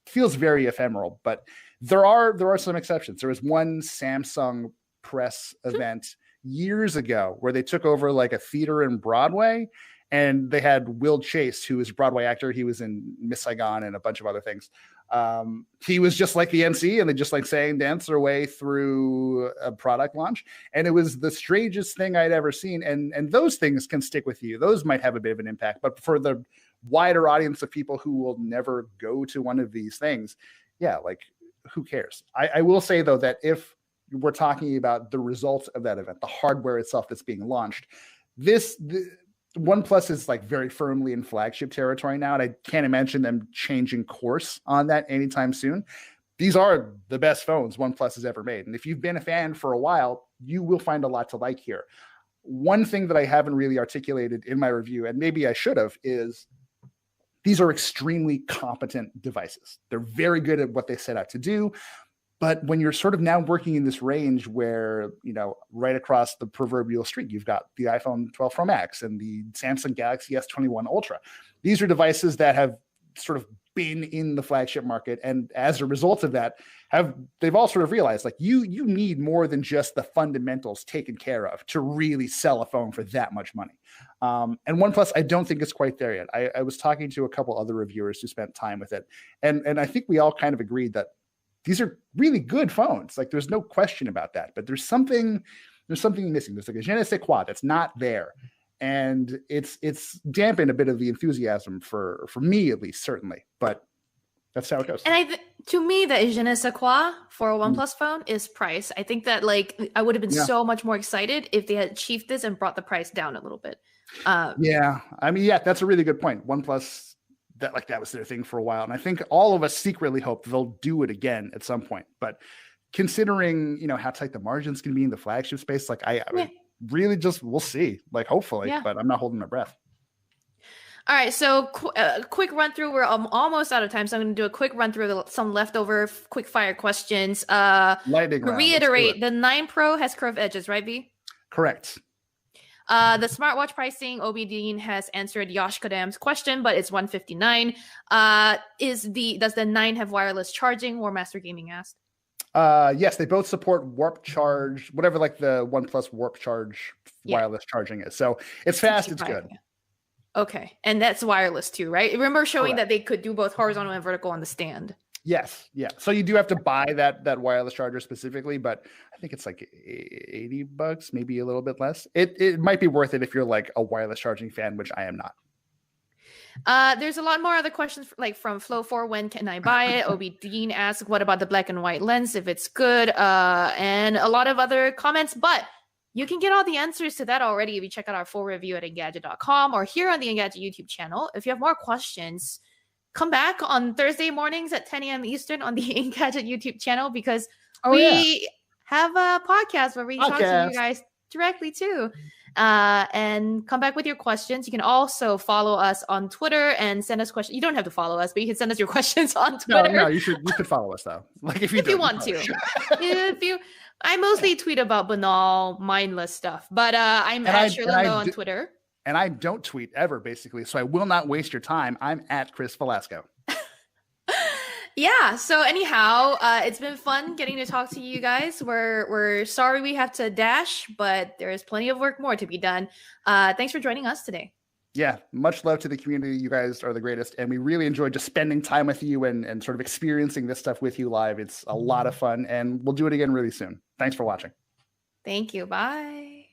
feels very ephemeral. But there are some exceptions. There was one Samsung press event years ago where they took over like a theater in Broadway, and they had Will Chase, who is a Broadway actor. He was in Miss Saigon and a bunch of other things. He was just like the MC, and they just like sang dance their way through a product launch. And it was the strangest thing I'd ever seen. And those things can stick with you. Those might have a bit of an impact. But for the wider audience of people who will never go to one of these things, yeah, like who cares? I will say, though, that if we're talking about the results of that event, the hardware itself that's being launched, OnePlus is like very firmly in flagship territory now, and I can't imagine them changing course on that anytime soon. These are the best phones OnePlus has ever made, and if you've been a fan for a while, you will find a lot to like here. One thing that I haven't really articulated in my review, and maybe I should have, is these are extremely competent devices. They're very good at what they set out to do. But when you're sort of now working in this range where, you know, right across the proverbial street, you've got the iPhone 12 Pro Max and the Samsung Galaxy S21 Ultra. These are devices that have sort of been in the flagship market. And as a result of that, they've all sort of realized, like, you need more than just the fundamentals taken care of to really sell a phone for that much money. And OnePlus, I don't think it's quite there yet. I was talking to a couple other reviewers who spent time with it. And I think we all kind of agreed that these are really good phones. Like, there's no question about that. But there's something missing. There's like a je ne sais quoi that's not there. And it's dampened a bit of the enthusiasm for me, at least, certainly. But that's how it goes. And to me, the je ne sais quoi for a OnePlus phone is price. I think that, like, I would have been so much more excited if they had achieved this and brought the price down a little bit. Yeah, I mean, yeah, that's a really good point. OnePlus, that was their thing for a while, and I think all of us secretly hope they'll do it again at some point. But considering, you know, how tight the margins can be in the flagship space, like I mean, really just we'll see. Like, hopefully, but I'm not holding my breath. All right, so quick run through. We're almost out of time, so I'm going to do a quick run through some leftover quick fire questions. Lightning round. Reiterate, the 9 Pro has curved edges, right, V? Correct. The smartwatch pricing, Obi Dean has answered Yash Kadam's question, but it's $159. Does the 9 have wireless charging? Or Master Gaming asked. Yes, they both support Warp Charge, whatever like the OnePlus Warp Charge wireless charging is. So it's fast, it's good. Okay, and that's wireless too, right? Remember showing that they could do both horizontal and vertical on the stand. Yes, yeah. So you do have to buy that wireless charger specifically, but I think it's like $80, maybe a little bit less. It might be worth it if you're like a wireless charging fan, which I am not. There's a lot more other questions like from Flow4. When can I buy it? Obi Dean asks, what about the black and white lens, if it's good? And a lot of other comments, but you can get all the answers to that already if you check out our full review at Engadget.com or here on the Engadget YouTube channel. If you have more questions, come back on Thursday mornings at 10 a.m. Eastern on the Engadget YouTube channel, because we have a podcast where we talk to you guys directly too. And come back with your questions. You can also follow us on Twitter and send us questions. You don't have to follow us, but you can send us your questions on Twitter. No, you should follow us though. Like if you want to. I mostly tweet about banal, mindless stuff, but I'm at Shirley Lowe on Twitter. And I don't tweet ever, basically, so I will not waste your time. I'm at Chris Velasco. Yeah. So anyhow, it's been fun getting to talk to you guys. We're sorry we have to dash, but there is plenty of work more to be done. Thanks for joining us today. Yeah, much love to the community. You guys are the greatest, and we really enjoyed just spending time with you and sort of experiencing this stuff with you live. It's a lot of fun, and we'll do it again really soon. Thanks for watching. Thank you. Bye.